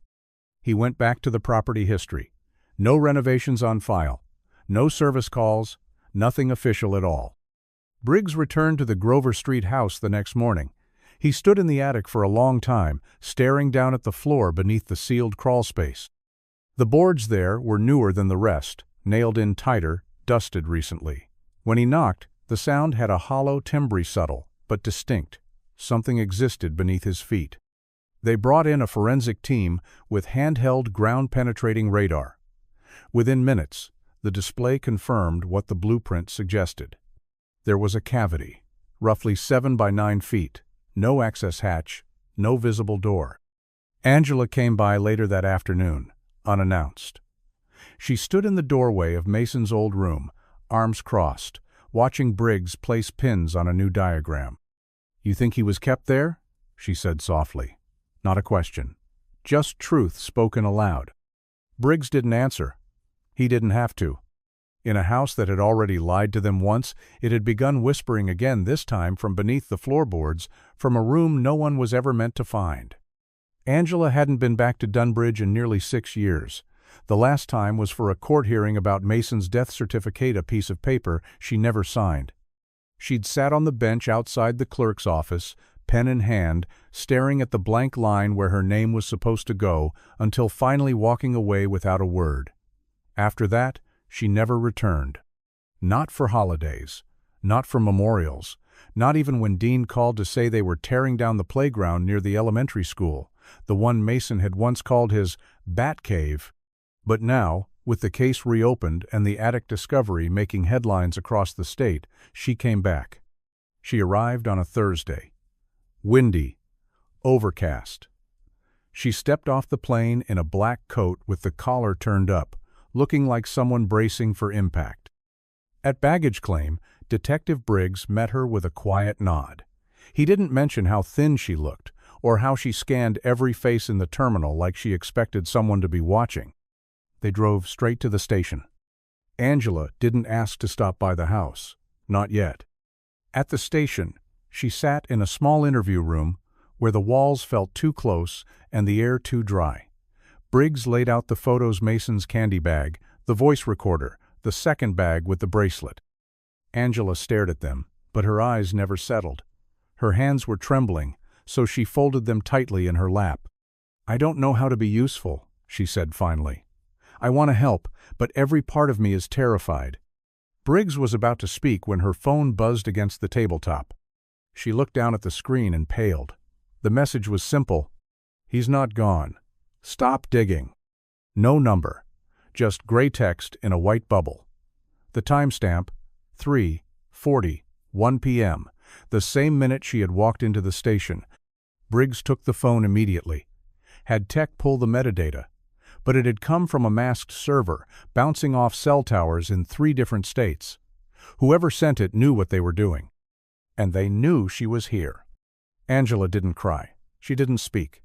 He went back to the property history. No renovations on file. No service calls. Nothing official at all. Briggs returned to the Grover Street house the next morning. He stood in the attic for a long time, staring down at the floor beneath the sealed crawl space. The boards there were newer than the rest, nailed in tighter, dusted recently. When he knocked, the sound had a hollow timbre, subtle, but distinct. Something existed beneath his feet. They brought in a forensic team with handheld ground-penetrating radar. Within minutes, the display confirmed what the blueprint suggested. There was a cavity, roughly 7 by 9 feet, no access hatch, no visible door. Angela came by later that afternoon, unannounced. She stood in the doorway of Mason's old room, arms crossed, watching Briggs place pins on a new diagram. "You think he was kept there?" she said softly. Not a question. Just truth spoken aloud. Briggs didn't answer. He didn't have to. In a house that had already lied to them once, it had begun whispering again, this time from beneath the floorboards, from a room no one was ever meant to find. Angela hadn't been back to Dunbridge in nearly 6 years. The last time was for a court hearing about Mason's death certificate, a piece of paper she never signed. She'd sat on the bench outside the clerk's office, pen in hand, staring at the blank line where her name was supposed to go, until finally walking away without a word. After that, she never returned. Not for holidays, not for memorials, not even when Dean called to say they were tearing down the playground near the elementary school, the one Mason had once called his bat cave. But now, with the case reopened and the attic discovery making headlines across the state, she came back. She arrived on a Thursday. Windy, overcast. She stepped off the plane in a black coat with the collar turned up, looking like someone bracing for impact. At baggage claim, Detective Briggs met her with a quiet nod. He didn't mention how thin she looked, or how she scanned every face in the terminal like she expected someone to be watching. They drove straight to the station. Angela didn't ask to stop by the house. Not yet. At the station, she sat in a small interview room where the walls felt too close and the air too dry. Briggs laid out the photos: Mason's candy bag, the voice recorder, the second bag with the bracelet. Angela stared at them, but her eyes never settled. Her hands were trembling, so she folded them tightly in her lap. "I don't know how to be useful," she said finally. "I want to help, but every part of me is terrified." Briggs was about to speak when her phone buzzed against the tabletop. She looked down at the screen and paled. The message was simple. "He's not gone. Stop digging." No number. Just gray text in a white bubble. The timestamp, 3:40, 1 p.m., the same minute she had walked into the station. Briggs took the phone immediately. Had tech pull the metadata, but it had come from a masked server, bouncing off cell towers in 3 different states. Whoever sent it knew what they were doing. And they knew she was here. Angela didn't cry. She didn't speak.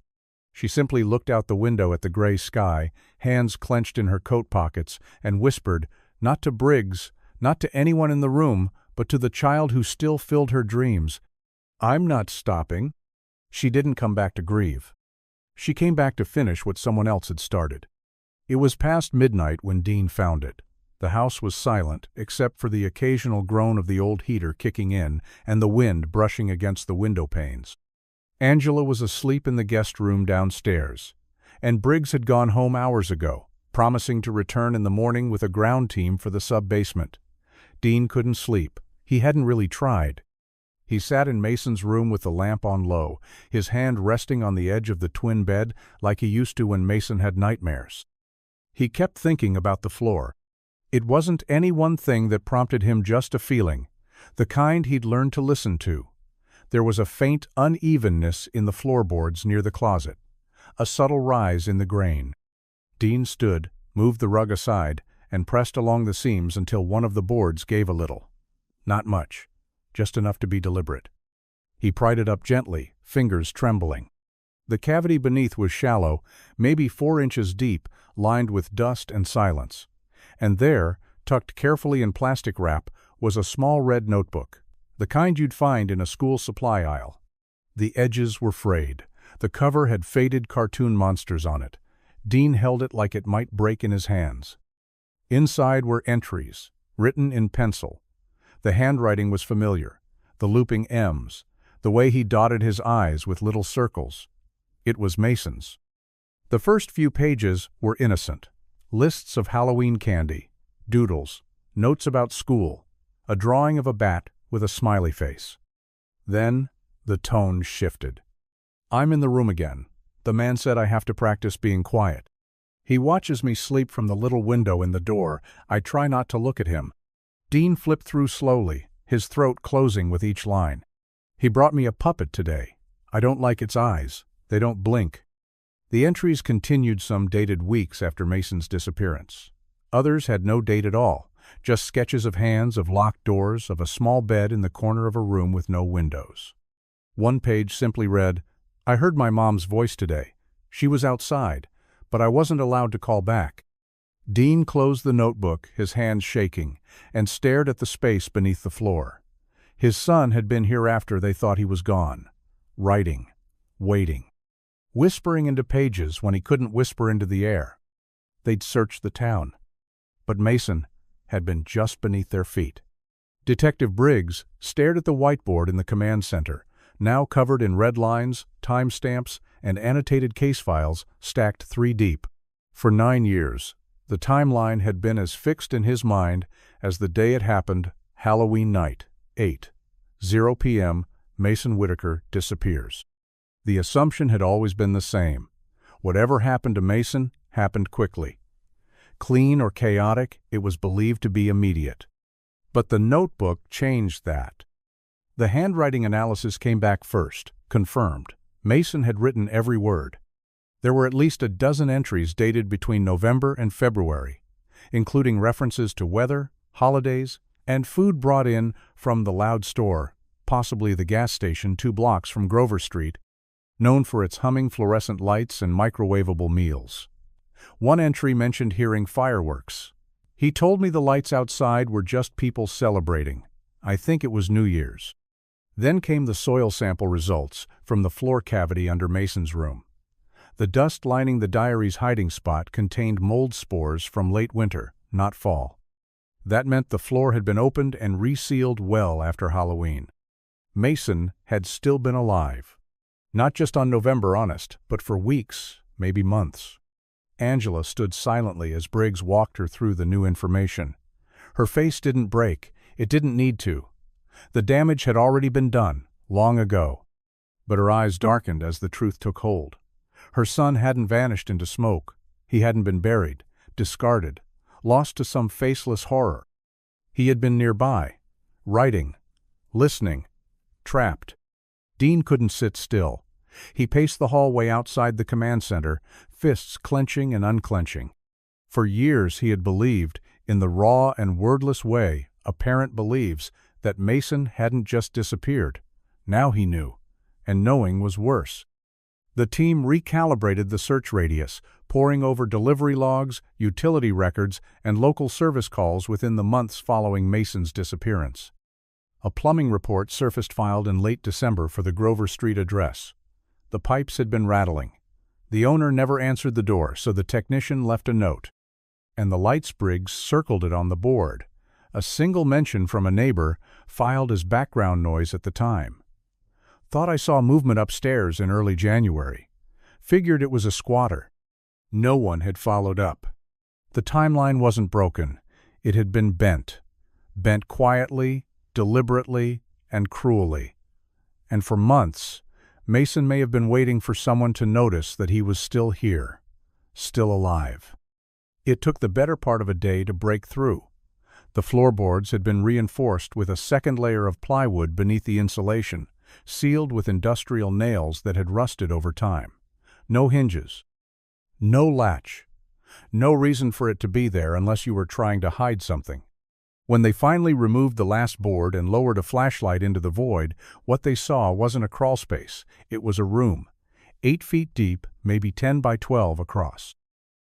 She simply looked out the window at the gray sky, hands clenched in her coat pockets, and whispered, not to Briggs, not to anyone in the room, but to the child who still filled her dreams, "I'm not stopping." She didn't come back to grieve. She came back to finish what someone else had started. It was past midnight when Dean found it. The house was silent, except for the occasional groan of the old heater kicking in and the wind brushing against the window panes. Angela was asleep in the guest room downstairs, and Briggs had gone home hours ago, promising to return in the morning with a ground team for the sub-basement. Dean couldn't sleep. He hadn't really tried. He sat in Mason's room with the lamp on low, his hand resting on the edge of the twin bed like he used to when Mason had nightmares. He kept thinking about the floor. It wasn't any one thing that prompted him, just a feeling, the kind he'd learned to listen to. There was a faint unevenness in the floorboards near the closet, a subtle rise in the grain. Dean stood, moved the rug aside, and pressed along the seams until one of the boards gave a little. Not much, just enough to be deliberate. He pried it up gently, fingers trembling. The cavity beneath was shallow, maybe 4 inches deep, lined with dust and silence. And there, tucked carefully in plastic wrap, was a small red notebook, the kind you'd find in a school supply aisle. The edges were frayed. The cover had faded cartoon monsters on it. Dean held it like it might break in his hands. Inside were entries, written in pencil. The handwriting was familiar, the looping M's, the way he dotted his I's with little circles. It was Mason's. The first few pages were innocent. Lists of Halloween candy, doodles, notes about school, a drawing of a bat with a smiley face. Then the tone shifted. "I'm in the room again. The man said I have to practice being quiet. He watches me sleep from the little window in the door. I try not to look at him." Dean flipped through slowly, his throat closing with each line. "He brought me a puppet today. I don't like its eyes. They don't blink." The entries continued, some dated weeks after Mason's disappearance. Others had no date at all, just sketches of hands, of locked doors, of a small bed in the corner of a room with no windows. One page simply read, "I heard my mom's voice today. She was outside, but I wasn't allowed to call back." Dean closed the notebook, his hands shaking, and stared at the space beneath the floor. His son had been here after they thought he was gone, writing, waiting, whispering into pages when he couldn't whisper into the air. They'd searched the town, but Mason had been just beneath their feet. Detective Briggs stared at the whiteboard in the command center, now covered in red lines, timestamps, and annotated case files stacked 3 deep. For 9 years, the timeline had been as fixed in his mind as the day it happened, Halloween night, 8:0 p.m., Mason Whitaker disappears. The assumption had always been the same. Whatever happened to Mason happened quickly. Clean or chaotic, it was believed to be immediate. But the notebook changed that. The handwriting analysis came back first, confirmed. Mason had written every word. There were at least a dozen entries dated between November and February, including references to weather, holidays, and food brought in from the Loud store, possibly the gas station 2 blocks from Grover Street, known for its humming fluorescent lights and microwavable meals. One entry mentioned hearing fireworks. "He told me the lights outside were just people celebrating. I think it was New Year's." Then came the soil sample results from the floor cavity under Mason's room. The dust lining the diary's hiding spot contained mold spores from late winter, not fall. That meant the floor had been opened and resealed well after Halloween. Mason had still been alive. Not just on November honest, but for weeks, maybe months. Angela stood silently as Briggs walked her through the new information. Her face didn't break. It didn't need to. The damage had already been done, long ago. But her eyes darkened as the truth took hold. Her son hadn't vanished into smoke. He hadn't been buried, discarded, lost to some faceless horror. He had been nearby, writing, listening, trapped. Dean couldn't sit still. He paced the hallway outside the command center, fists clenching and unclenching. For years he had believed, in the raw and wordless way a parent believes, that Mason hadn't just disappeared. Now he knew, and knowing was worse. The team recalibrated the search radius, poring over delivery logs, utility records, and local service calls within the months following Mason's disappearance. A plumbing report surfaced filed in late December for the Grover Street address. The pipes had been rattling. The owner never answered the door, so the technician left a note. And the lights Briggs circled it on the board. A single mention from a neighbor, filed as background noise at the time. Thought I saw movement upstairs in early January. Figured it was a squatter. No one had followed up. The timeline wasn't broken. It had been bent. Bent quietly, deliberately, and cruelly. And for months, Mason may have been waiting for someone to notice that he was still here, still alive. It took the better part of a day to break through. The floorboards had been reinforced with a second layer of plywood beneath the insulation, sealed with industrial nails that had rusted over time. No hinges. No latch. No reason for it to be there unless you were trying to hide something. When they finally removed the last board and lowered a flashlight into the void, what they saw wasn't a crawlspace. It was a room, 8 feet deep, maybe 10 by 12 across.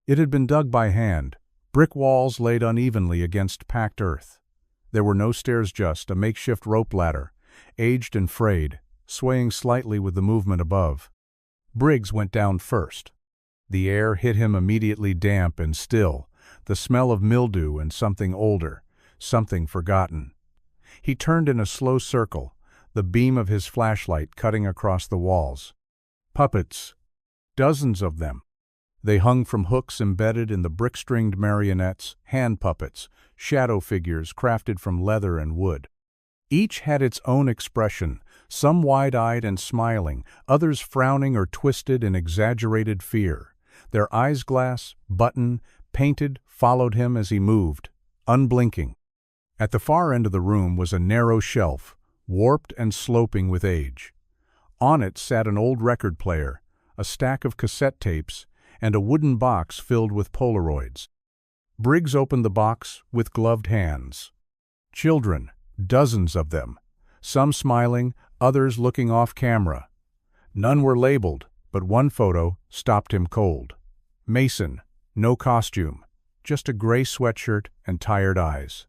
It had been dug by hand, brick walls laid unevenly against packed earth. There were no stairs, just a makeshift rope ladder, aged and frayed, swaying slightly with the movement above. Briggs went down first. The air hit him immediately damp and still, the smell of mildew and something older, something forgotten. He turned in a slow circle, the beam of his flashlight cutting across the walls. Puppets. Dozens of them. They hung from hooks embedded in the brick-stringed marionettes, hand puppets, shadow figures crafted from leather and wood. Each had its own expression, some wide-eyed and smiling, others frowning or twisted in exaggerated fear. Their eyes, glass, button, painted, followed him as he moved, unblinking. At the far end of the room was a narrow shelf, warped and sloping with age. On it sat an old record player, a stack of cassette tapes, and a wooden box filled with Polaroids. Briggs opened the box with gloved hands. Children, dozens of them, some smiling, others looking off camera. None were labeled, but one photo stopped him cold. Mason, no costume, just a gray sweatshirt and tired eyes.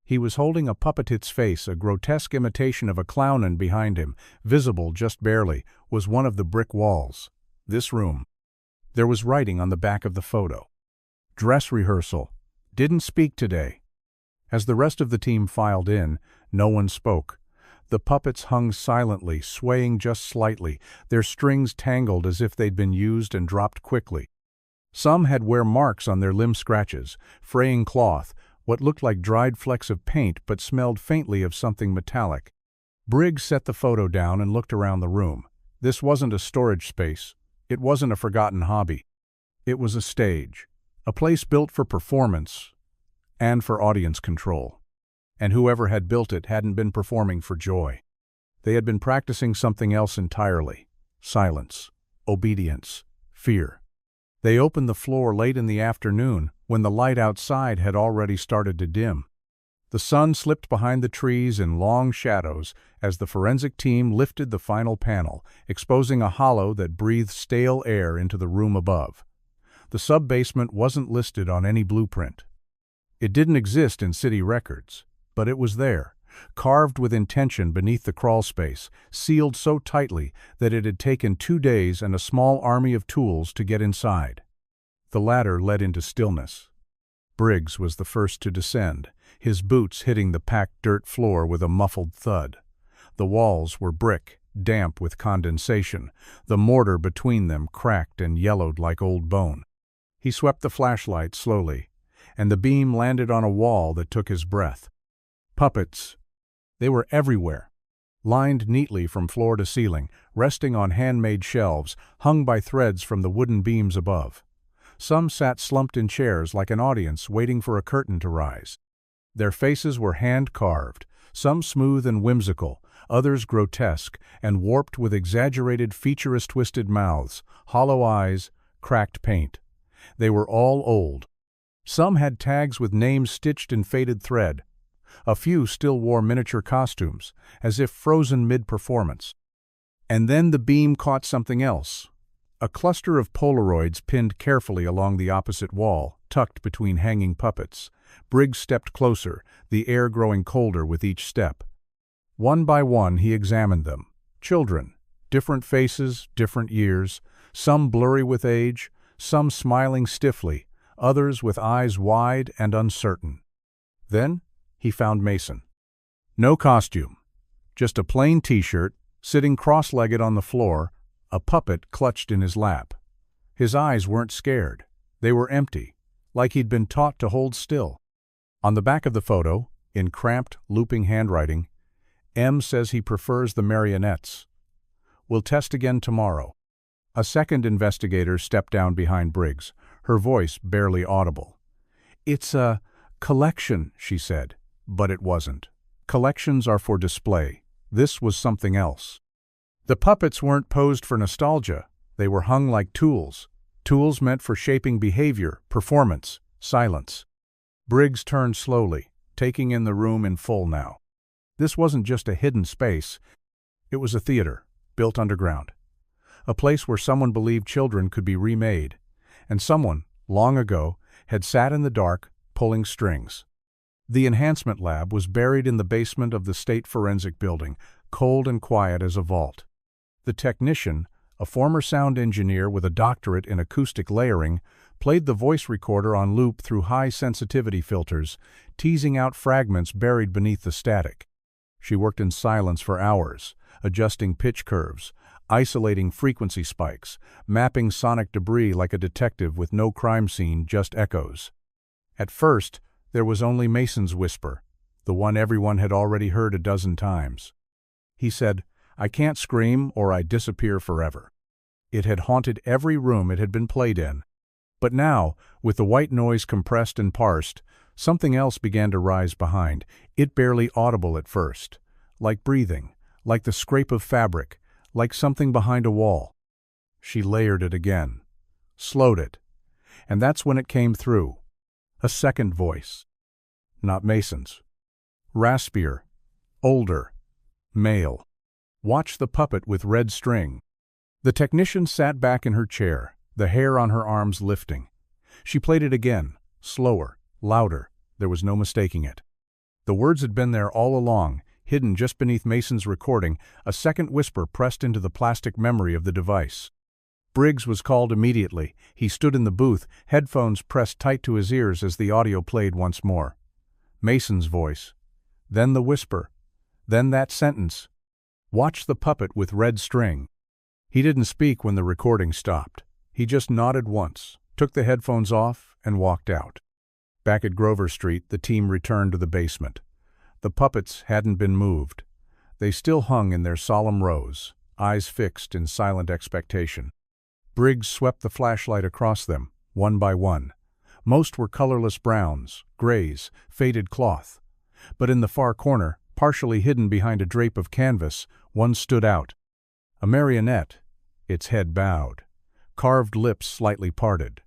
He was holding a puppet's face, a grotesque imitation of a clown, and behind him, visible just barely, was one of the brick walls. This room. There was writing on the back of the photo. Dress rehearsal. Didn't speak today. As the rest of the team filed in, no one spoke. The puppets hung silently, swaying just slightly, their strings tangled as if they'd been used and dropped quickly. Some had wear marks on their limb scratches, fraying cloth, what looked like dried flecks of paint but smelled faintly of something metallic. Briggs set the photo down and looked around the room. This wasn't a storage space. It wasn't a forgotten hobby. It was a stage, a place built for performance and for audience control. And whoever had built it hadn't been performing for joy. They had been practicing something else entirely. Silence, obedience, fear. They opened the floor late in the afternoon, when the light outside had already started to dim. The sun slipped behind the trees in long shadows as the forensic team lifted the final panel, exposing a hollow that breathed stale air into the room above. The sub-basement wasn't listed on any blueprint. It didn't exist in city records, but it was there, carved with intention beneath the crawlspace, sealed so tightly that it had taken 2 days and a small army of tools to get inside. The ladder led into stillness. Briggs was the first to descend, his boots hitting the packed dirt floor with a muffled thud. The walls were brick, damp with condensation, the mortar between them cracked and yellowed like old bone. He swept the flashlight slowly, and the beam landed on a wall that took his breath. Puppets. They were everywhere, lined neatly from floor to ceiling, resting on handmade shelves, hung by threads from the wooden beams above. Some sat slumped in chairs like an audience waiting for a curtain to rise. Their faces were hand-carved, some smooth and whimsical, others grotesque and warped with exaggerated featureless twisted mouths, hollow eyes, cracked paint. They were all old. Some had tags with names stitched in faded thread. A few still wore miniature costumes, as if frozen mid-performance. And then the beam caught something else. A cluster of Polaroids pinned carefully along the opposite wall, tucked between hanging puppets. Briggs stepped closer, the air growing colder with each step. One by one he examined them. Children, different faces, different years, some blurry with age, some smiling stiffly, others with eyes wide and uncertain. Then he found Mason. No costume, just a plain t-shirt, sitting cross-legged on the floor, a puppet clutched in his lap. His eyes weren't scared. They were empty, like he'd been taught to hold still. On the back of the photo, in cramped, looping handwriting, M says he prefers the marionettes. We'll test again tomorrow. A second investigator stepped down behind Briggs, her voice barely audible. It's a collection, she said, but it wasn't. Collections are for display. This was something else. The puppets weren't posed for nostalgia. They were hung like tools. Tools meant for shaping behavior, performance, silence. Briggs turned slowly, taking in the room in full now. This wasn't just a hidden space. It was a theater, built underground. A place where someone believed children could be remade. And someone, long ago, had sat in the dark, pulling strings. The enhancement lab was buried in the basement of the State Forensic Building, cold and quiet as a vault. The technician, a former sound engineer with a doctorate in acoustic layering, played the voice recorder on loop through high-sensitivity filters, teasing out fragments buried beneath the static. She worked in silence for hours, adjusting pitch curves, isolating frequency spikes, mapping sonic debris like a detective with no crime scene, just echoes. At first, there was only Mason's whisper, the one everyone had already heard a dozen times. He said, "I can't scream or I disappear forever." It had haunted every room it had been played in. But now, with the white noise compressed and parsed, something else began to rise behind, it barely audible at first. Like breathing, like the scrape of fabric, like something behind a wall. She layered it again, slowed it, and that's when it came through. A second voice. Not Mason's. Raspier. Older. Male. Watch the puppet with red string. The technician sat back in her chair, the hair on her arms lifting. She played it again, slower, louder. There was no mistaking it. The words had been there all along, hidden just beneath Mason's recording, a second whisper pressed into the plastic memory of the device. Briggs was called immediately. He stood in the booth, headphones pressed tight to his ears as the audio played once more. Mason's voice. Then the whisper. Then that sentence. Watch the puppet with red string. He didn't speak when the recording stopped. He just nodded once, took the headphones off, and walked out. Back at Grover Street, the team returned to the basement. The puppets hadn't been moved. They still hung in their solemn rows, eyes fixed in silent expectation. Briggs swept the flashlight across them, one by one. Most were colorless browns, grays, faded cloth. But in the far corner, partially hidden behind a drape of canvas, one stood out. A marionette, its head bowed, carved lips slightly parted.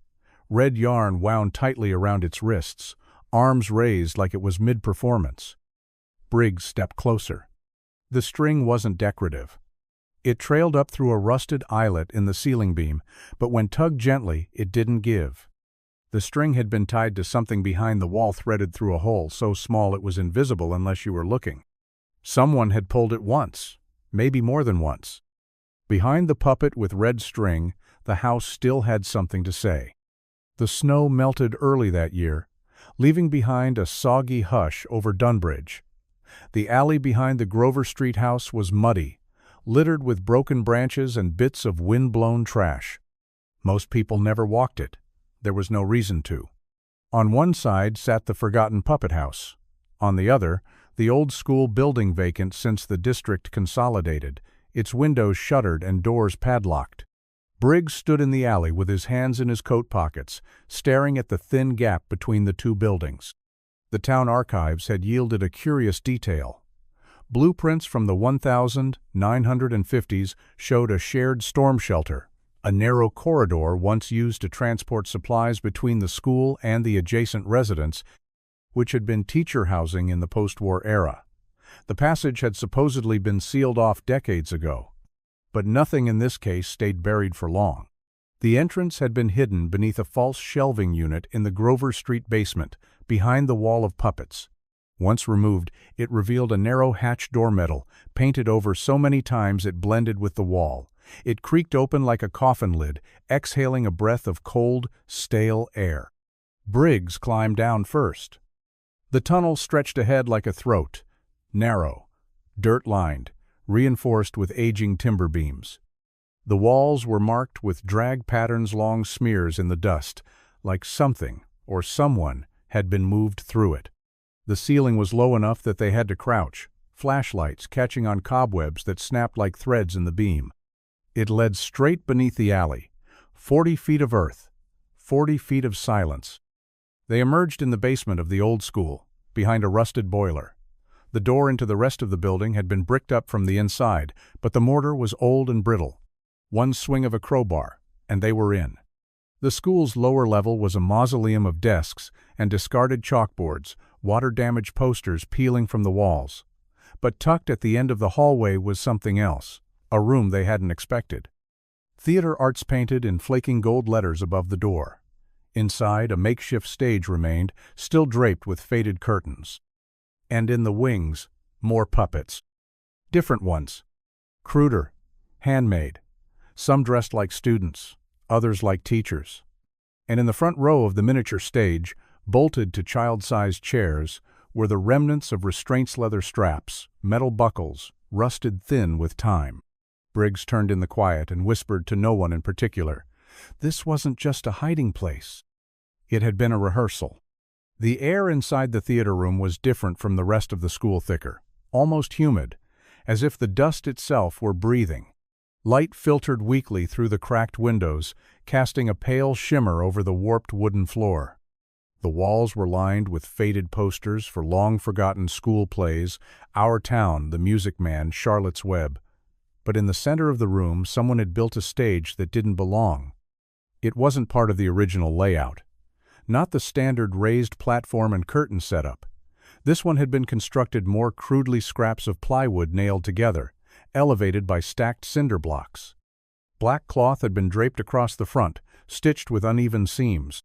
Red yarn wound tightly around its wrists, arms raised like it was mid-performance. Briggs stepped closer. The string wasn't decorative. It trailed up through a rusted eyelet in the ceiling beam, but when tugged gently, it didn't give. The string had been tied to something behind the wall, threaded through a hole so small it was invisible unless you were looking. Someone had pulled it once, maybe more than once. Behind the puppet with red string, the house still had something to say. The snow melted early that year. leaving behind a soggy hush over Dunbridge. The alley behind the Grover Street house was muddy, littered with broken branches and bits of wind-blown trash. Most people never walked it. There was no reason to. On one side sat the forgotten puppet house. On the other, the old school building vacant since the district consolidated, its windows shuttered and doors padlocked. Briggs stood in the alley with his hands in his coat pockets, staring at the thin gap between the two buildings. The town archives had yielded a curious detail. Blueprints from the 1950s showed a shared storm shelter, a narrow corridor once used to transport supplies between the school and the adjacent residence, which had been teacher housing in the post-war era. The passage had supposedly been sealed off decades ago. But nothing in this case stayed buried for long. The entrance had been hidden beneath a false shelving unit in the Grover Street basement, behind the wall of puppets. Once removed, it revealed a narrow hatch door metal, painted over so many times it blended with the wall. It creaked open like a coffin lid, exhaling a breath of cold, stale air. Briggs climbed down first. The tunnel stretched ahead like a throat, narrow, dirt-lined, reinforced with aging timber beams. The walls were marked with drag patterns, long smears in the dust, like something or someone had been moved through it. The ceiling was low enough that they had to crouch, flashlights catching on cobwebs that snapped like threads in the beam. It led straight beneath the alley, 40 feet of earth, 40 feet of silence. They emerged in the basement of the old school, behind a rusted boiler. The door into the rest of the building had been bricked up from the inside, but the mortar was old and brittle. One swing of a crowbar, and they were in. The school's lower level was a mausoleum of desks and discarded chalkboards, water-damaged posters peeling from the walls. But tucked at the end of the hallway was something else, a room they hadn't expected. Theater arts painted in flaking gold letters above the door. Inside, a makeshift stage remained, still draped with faded curtains. And in the wings, more puppets. Different ones. Cruder, handmade. Some dressed like students, others like teachers. And in the front row of the miniature stage, bolted to child-sized chairs, were the remnants of restraints, leather straps, metal buckles, rusted thin with time. Briggs turned in the quiet and whispered to no one in particular. This wasn't just a hiding place. It had been a rehearsal. The air inside the theater room was different from the rest of the school, thicker, almost humid, as if the dust itself were breathing. Light filtered weakly through the cracked windows, casting a pale shimmer over the warped wooden floor. The walls were lined with faded posters for long-forgotten school plays, Our Town, The Music Man, Charlotte's Web. But in the center of the room, someone had built a stage that didn't belong. It wasn't part of the original layout. Not the standard raised platform and curtain setup. This one had been constructed more crudely, scraps of plywood nailed together, elevated by stacked cinder blocks. Black cloth had been draped across the front, stitched with uneven seams.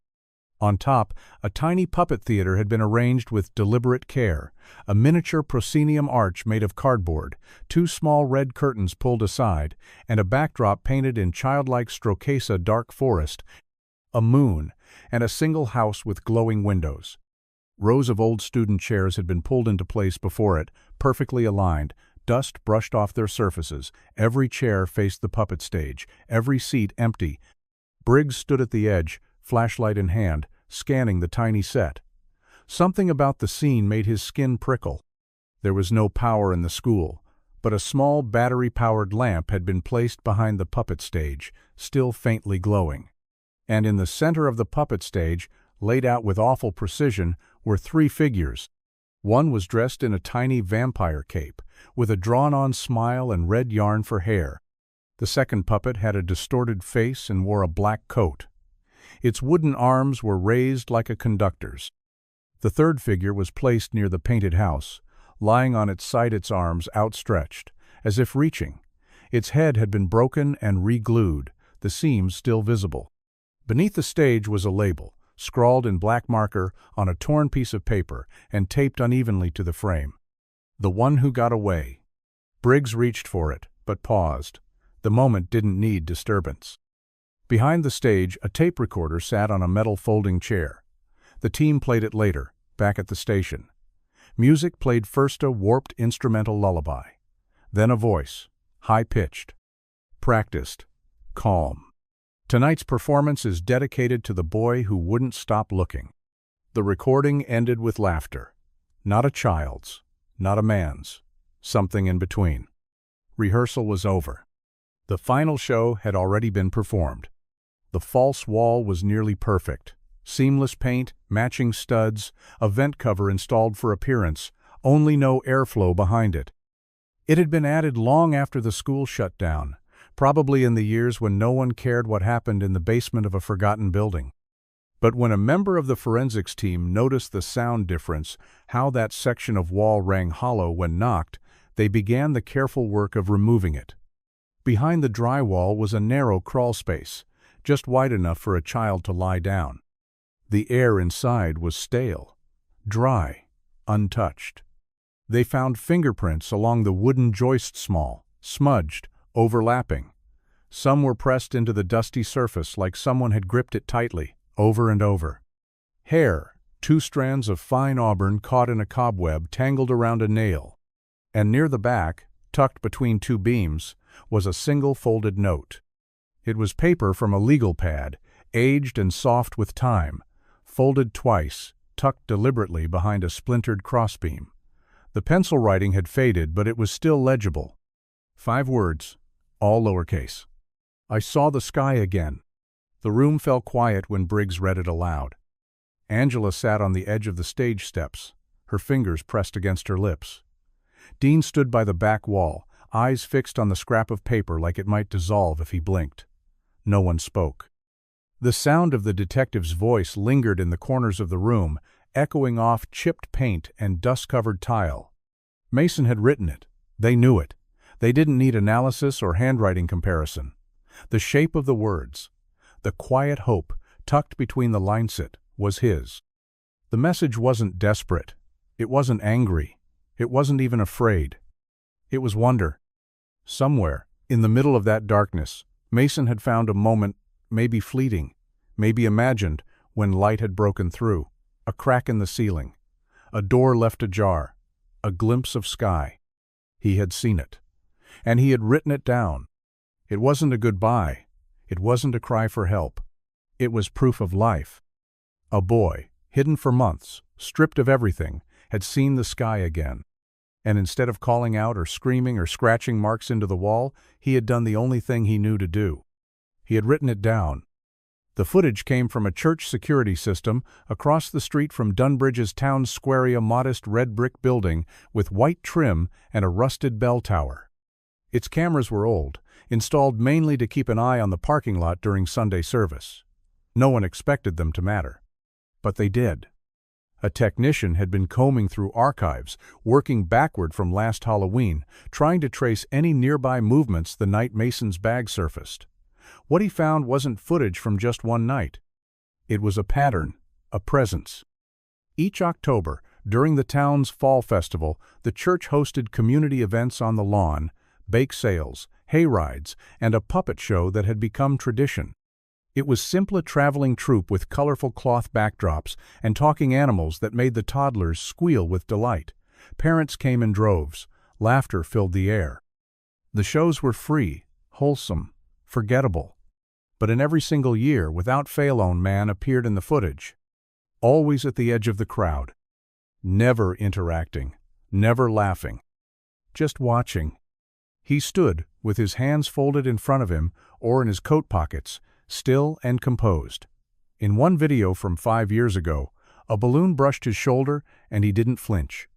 On top, a tiny puppet theater had been arranged with deliberate care, a miniature proscenium arch made of cardboard, two small red curtains pulled aside, and a backdrop painted in childlike Strokesa dark forest, a moon, and a single house with glowing windows. Rows of old student chairs had been pulled into place before it, perfectly aligned. Dust brushed off their surfaces. Every chair faced the puppet stage, every seat empty. Briggs stood at the edge, flashlight in hand, scanning the tiny set. Something about the scene made his skin prickle. There was no power in the school, but a small battery-powered lamp had been placed behind the puppet stage, still faintly glowing. And in the center of the puppet stage, laid out with awful precision, were three figures. One was dressed in a tiny vampire cape, with a drawn-on smile and red yarn for hair. The second puppet had a distorted face and wore a black coat. Its wooden arms were raised like a conductor's. The third figure was placed near the painted house, lying on its side, its arms outstretched, as if reaching. Its head had been broken and re-glued, the seams still visible. Beneath the stage was a label, scrawled in black marker on a torn piece of paper and taped unevenly to the frame. The One Who Got Away. Briggs reached for it, but paused. The moment didn't need disturbance. Behind the stage, a tape recorder sat on a metal folding chair. The team played it later, back at the station. Music played first a warped instrumental lullaby, then a voice, high-pitched, practiced, calm. Tonight's performance is dedicated to the boy who wouldn't stop looking. The recording ended with laughter. Not a child's, not a man's, something in between. Rehearsal was over. The final show had already been performed. The false wall was nearly perfect. Seamless paint, matching studs, a vent cover installed for appearance, only no airflow behind it. It had been added long after the school shut down, probably in the years when no one cared what happened in the basement of a forgotten building. But when a member of the forensics team noticed the sound difference, how that section of wall rang hollow when knocked, they began the careful work of removing it. Behind the drywall was a narrow crawl space, just wide enough for a child to lie down. The air inside was stale, dry, untouched. They found fingerprints along the wooden joist, smudged, overlapping. Some were pressed into the dusty surface like someone had gripped it tightly, over and over. Hair, 2 strands of fine auburn caught in a cobweb tangled around a nail. And near the back, tucked between 2 beams, was a single folded note. It was paper from a legal pad, aged and soft with time, folded twice, tucked deliberately behind a splintered crossbeam. The pencil writing had faded, but it was still legible. 5 words, all lowercase. I saw the sky again. The room fell quiet when Briggs read it aloud. Angela sat on the edge of the stage steps, her fingers pressed against her lips. Dean stood by the back wall, eyes fixed on the scrap of paper like it might dissolve if he blinked. No one spoke. The sound of the detective's voice lingered in the corners of the room, echoing off chipped paint and dust-covered tile. Mason had written it. They knew it. They didn't need analysis or handwriting comparison. The shape of the words, the quiet hope tucked between the lines, was his. The message wasn't desperate. It wasn't angry. It wasn't even afraid. It was wonder. Somewhere, in the middle of that darkness, Mason had found a moment, maybe fleeting, maybe imagined, when light had broken through. A crack in the ceiling. A door left ajar. A glimpse of sky. He had seen it. And he had written it down. It wasn't a goodbye. It wasn't a cry for help. It was proof of life. A boy, hidden for months, stripped of everything, had seen the sky again. And instead of calling out or screaming or scratching marks into the wall, he had done the only thing he knew to do. He had written it down. The footage came from a church security system across the street from Dunbridge's town square, a modest red brick building with white trim and a rusted bell tower. Its cameras were old, installed mainly to keep an eye on the parking lot during Sunday service. No one expected them to matter. But they did. A technician had been combing through archives, working backward from last Halloween, trying to trace any nearby movements the night Mason's bag surfaced. What he found wasn't footage from just one night. It was a pattern, a presence. Each October, during the town's fall festival, the church hosted community events on the lawn, bake sales, hay rides, and a puppet show that had become tradition. It was simply a traveling troupe with colorful cloth backdrops and talking animals that made the toddlers squeal with delight. Parents came in droves. Laughter filled the air. The shows were free, wholesome, forgettable. But in every single year, without fail, a man appeared in the footage. Always at the edge of the crowd. Never interacting, never laughing. Just watching. He stood, with his hands folded in front of him or in his coat pockets, still and composed. In one video from 5 years ago, a balloon brushed his shoulder and he didn't flinch.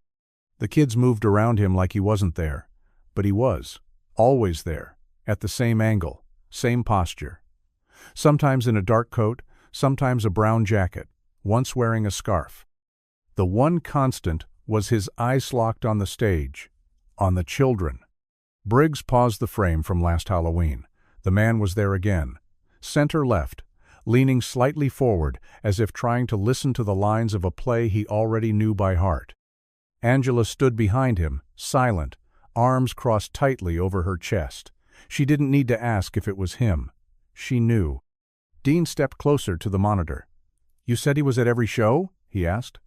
The kids moved around him like he wasn't there, but he was, always there, at the same angle, same posture. Sometimes in a dark coat, sometimes a brown jacket, once wearing a scarf. The one constant was his eyes locked on the stage, on the children. Briggs paused the frame from last Halloween. The man was there again. Center left, leaning slightly forward as if trying to listen to the lines of a play he already knew by heart. Angela stood behind him, silent, arms crossed tightly over her chest. She didn't need to ask if it was him. She knew. Dean stepped closer to the monitor. "You said he was at every show?" he asked.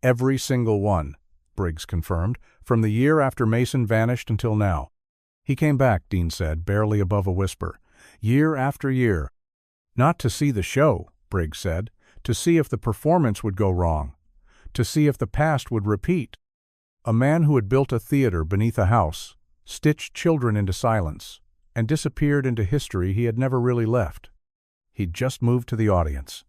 Every single one, Briggs confirmed, from the year after Mason vanished until now. He came back, Dean said, barely above a whisper. Year after year. Not to see the show, Briggs said, to see if the performance would go wrong, to see if the past would repeat. A man who had built a theater beneath a house, stitched children into silence, and disappeared into history he had never really left. He'd just moved to the audience.